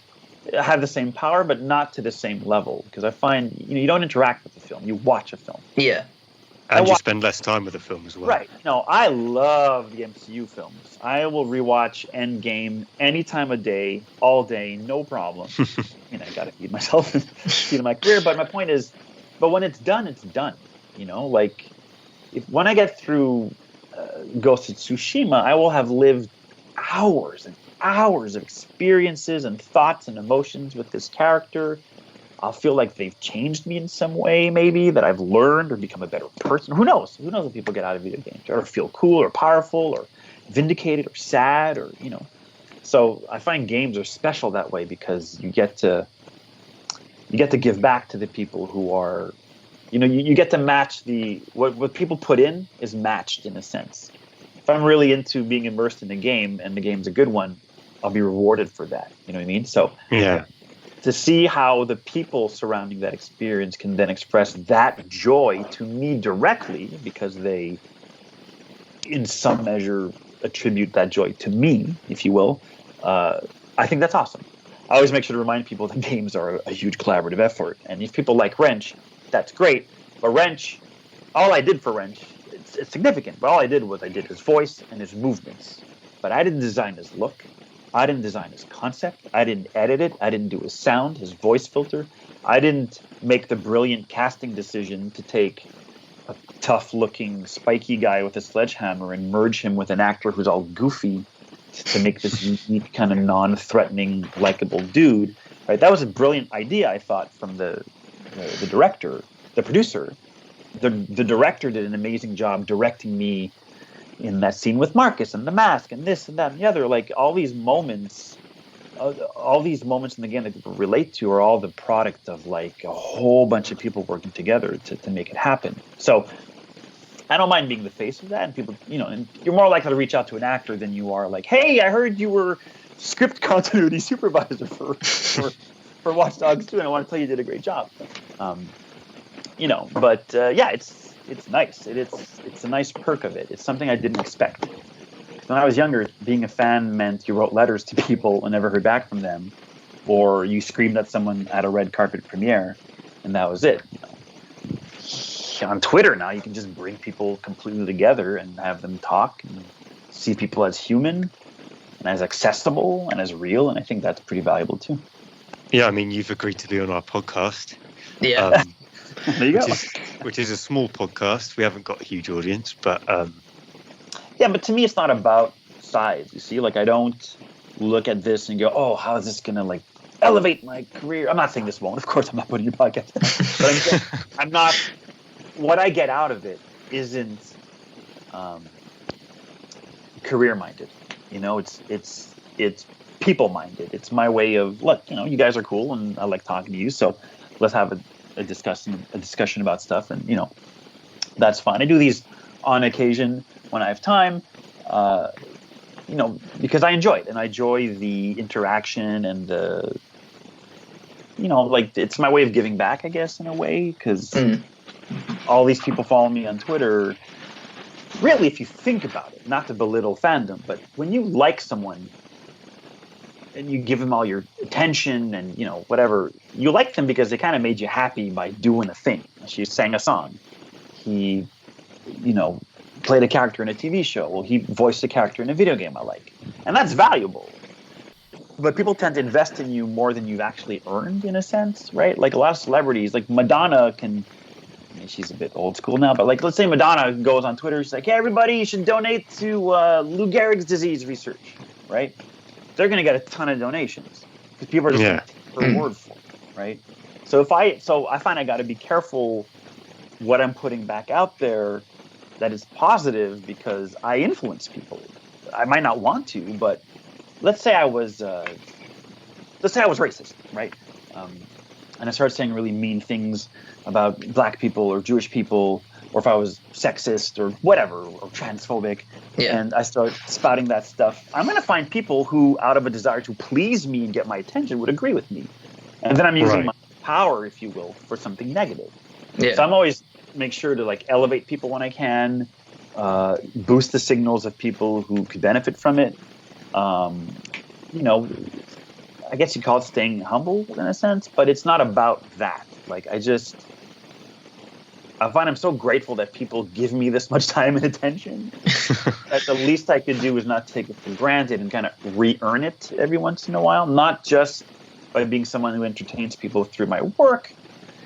have the same power, but not to the same level, because I find you don't interact with the film, you watch a film.
Yeah.
And you spend less time with the film as well.
Right. No, I love the MCU films. I will rewatch Endgame any time of day, all day, no problem. I got to feed myself and feed my career. But my point is, when it's done, it's done. Like when I get through Ghost of Tsushima, I will have lived hours and hours of experiences and thoughts and emotions with this character. I'll feel like they've changed me in some way, maybe, that I've learned or become a better person. Who knows? Who knows what people get out of video games? Or feel cool or powerful or vindicated or sad or, So I find games are special that way, because you get to give back to the people who are, you get to match what people put in is matched in a sense. If I'm really into being immersed in the game and the game's a good one, I'll be rewarded for that. You know what I mean? So to see how the people surrounding that experience can then express that joy to me directly, because they, in some measure, attribute that joy to me, if you will, I think that's awesome. I always make sure to remind people that games are a huge collaborative effort. And if people like Wrench, that's great. But Wrench, all I did for Wrench, it's significant, but all I did his voice and his movements. But I didn't design his look. I didn't design his concept. I didn't edit it. I didn't do his sound, his voice filter. I didn't make the brilliant casting decision to take a tough-looking, spiky guy with a sledgehammer and merge him with an actor who's all goofy to make this unique kind of non-threatening, likable dude. Right? That was a brilliant idea, I thought, from the director, the producer. The director did an amazing job directing me in that scene with Marcus and the mask and this and that and the other. Like all these moments in the game that people relate to are all the product of like a whole bunch of people working together to make it happen. So I don't mind being the face of that, and people, and you're more likely to reach out to an actor than you are like, hey, I heard you were script continuity supervisor for Watch Dogs 2, and I want to tell you did a great job. Yeah, it's nice. It's a nice perk of it. It's something I didn't expect. When I was younger, being a fan meant you wrote letters to people and never heard back from them, or you screamed at someone at a red carpet premiere, and that was it. On Twitter now, you can just bring people completely together and have them talk and see people as human and as accessible and as real, and I think that's pretty valuable too.
Yeah, I mean, you've agreed to be on our podcast.
Yeah.
There you go.
Which is a small podcast. We haven't got a huge audience, but
yeah, but to me, it's not about size. You see, like I don't look at this and go, "Oh, how is this gonna like elevate my career?" I'm not saying this won't. Of course, I'm not putting your podcast. But I'm not. What I get out of it isn't career minded. It's people minded. It's my way of look. You guys are cool, and I like talking to you. So let's have a discussion about stuff, and that's fine. I do these on occasion when I have time, because I enjoy it, and I enjoy the interaction and the, like it's my way of giving back, I guess, in a way, because all these people follow me on Twitter. Really, if you think about it, not to belittle fandom, but when you like someone and you give them all your attention and, whatever, you like them because they kind of made you happy by doing a thing. She sang a song. He, played a character in a TV show. Well, he voiced a character in a video game I like. And that's valuable. But people tend to invest in you more than you've actually earned, in a sense, right? Like a lot of celebrities, like Madonna she's a bit old school now, but like let's say Madonna goes on Twitter, she's like, hey, everybody, you should donate to Lou Gehrig's disease research, right? They're going to get a ton of donations because people are just going to take her word for it, right? So I find I got to be careful what I'm putting back out there that is positive because I influence people. I might not want to, but let's say I was racist, right? And I started saying really mean things about black people or Jewish people, or if I was sexist or whatever, or transphobic, and I start spouting that stuff, I'm going to find people who, out of a desire to please me and get my attention, would agree with me. And then I'm using my power, if you will, for something negative. Yeah. So I'm always make sure to like elevate people when I can, boost the signals of people who could benefit from it. I guess you call it staying humble in a sense, but it's not about that. Like I find I'm so grateful that people give me this much time and attention that the least I could do is not take it for granted and kind of re-earn it every once in a while, not just by being someone who entertains people through my work,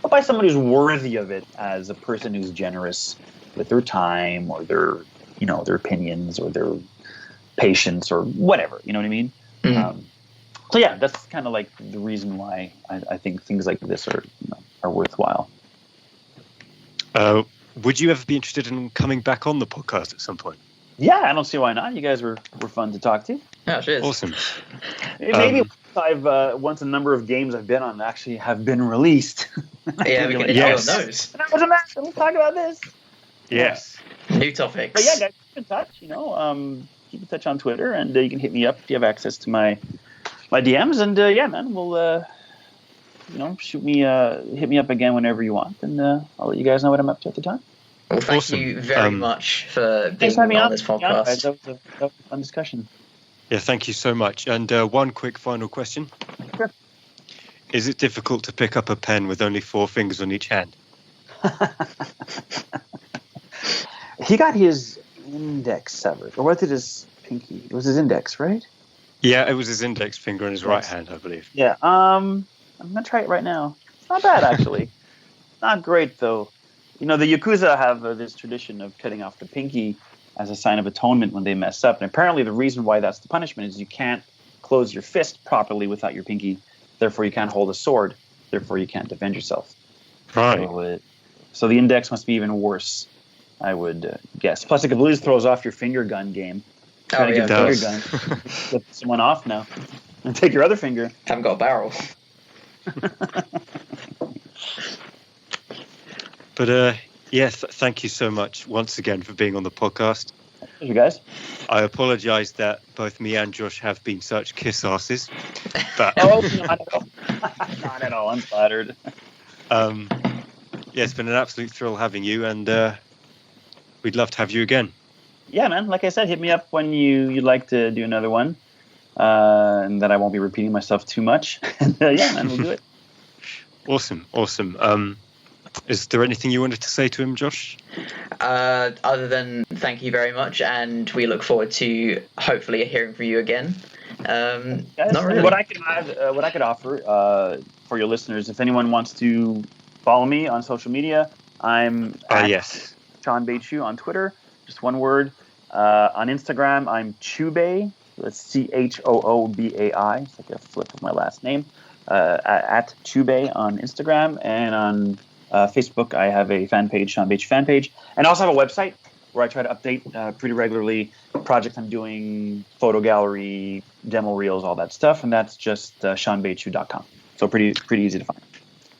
but by someone who's worthy of it as a person who's generous with their time or their opinions or their patience or whatever, you know what I mean? Mm-hmm. So yeah, that's kind of like the reason why I think things like this are worthwhile.
Would you ever be interested in coming back on the podcast at some point?
Yeah, I don't see why not. You guys were fun to talk to.
Oh, cheers.
Awesome.
Maybe once a number of games I've been on actually have been released.
Yeah, we can do those.
That was a mess. Let's talk about this.
Yes.
New topics.
But yeah, guys, keep in touch. Keep in touch on Twitter, and you can hit me up if you have access to my DMs. And yeah, man, we'll hit me up again whenever you want, and I'll let you guys know what I'm up to at the time.
Well, thank you very much for being on this podcast.
That was a fun discussion.
Yeah, thank you so much. And one quick final question.
Sure.
Is it difficult to pick up a pen with only 4 fingers on each hand?
He got his index severed. Or was it his pinky? It was his index, right?
Yeah, it was his index finger and his right
Yes.
hand, I believe.
Yeah. I'm gonna try it right now. It's not bad actually. Not great though. The Yakuza have this tradition of cutting off the pinky as a sign of atonement when they mess up, and apparently the reason why that's the punishment is you can't close your fist properly without your pinky. Therefore, you can't hold a sword. Therefore, you can't defend yourself.
Right.
So the index must be even worse, I would guess. Plus, it completely throws off your finger gun game. Trying to
yeah,
get a finger gun, flip someone off now, and take your other finger.
Haven't got a barrel.
But yes, thank you so much once again for being on the podcast.
You guys.
I apologise that both me and Josh have been such kiss asses. But
Oh, not at all. Not at all. I'm flattered.
yeah, it's been an absolute thrill having you, and we'd love to have you again.
Yeah, man. Like I said, hit me up when you'd like to do another one, and that I won't be repeating myself too much. And yeah, man, we'll do it.
Awesome. Is there anything you wanted to say to him, Josh?
Other than thank you very much, and we look forward to hopefully hearing from you again.
Guys,
Not really.
What I could offer for your listeners, if anyone wants to follow me on social media, I'm at
Yes.
Shawn Baichoo on Twitter, just one word. On Instagram, I'm Choobai. That's CHOOBAI. It's like a flip of my last name. At Choobai on Instagram, and on Facebook, I have a fan page, Shawn Baichoo fan page, and I also have a website where I try to update pretty regularly projects I'm doing, photo gallery, demo reels, all that stuff, and that's just ShawnBaichoo.com. So pretty easy to find.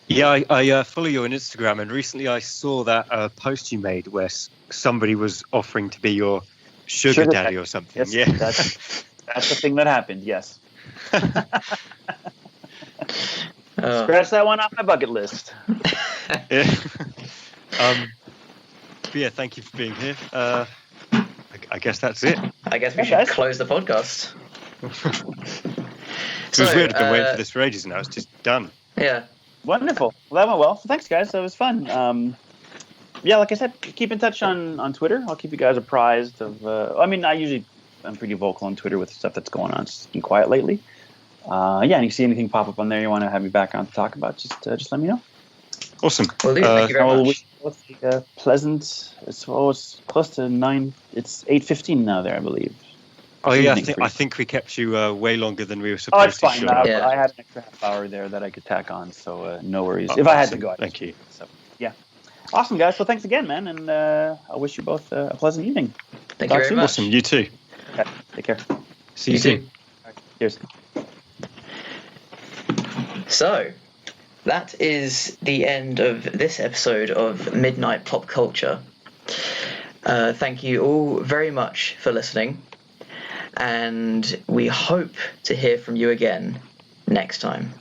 Yeah, I follow you on Instagram, and recently I saw that post you made where somebody was offering to be your sugar daddy or something.
Yes,
yeah,
that's the thing that happened. Yes.
Oh.
Scratch that one off my bucket list.
yeah. But yeah, thank you for being here. I guess that's it.
I guess we
Okay,
should
guys.
close the podcast.
It was weird. I've been waiting for this for ages now. It's just done.
Yeah.
Wonderful. Well, that went well. So thanks, guys. That was fun. Yeah, like I said, keep in touch on Twitter. I'll keep you guys apprised of. I'm pretty vocal on Twitter with stuff that's going on. It's just been quiet lately. Yeah, and you see anything pop up on there you want to have me back on to talk about, just let me know.
Awesome.
Will do. Thank you very much.
Wish a pleasant. It's close to 9. It's 8:15 now there, I believe.
Oh yeah,
Evening for
I
you.
think we kept you way longer than we were
Oh,
supposed
it's fine.
to. Sean.
Yeah.
I had an extra half hour there that I could tack on, so no worries.
Oh,
if I had
awesome.
to go,
Thank you.
So yeah, awesome, guys. Well, thanks again, man, and I wish you both a pleasant evening.
Thank you very much.
Awesome. You too.
Okay, take care.
See you
You
soon.
too.
Cheers.
So, that is the end of this episode of Midnight Pop Culture. Thank you all very much for listening, and we hope to hear from you again next time.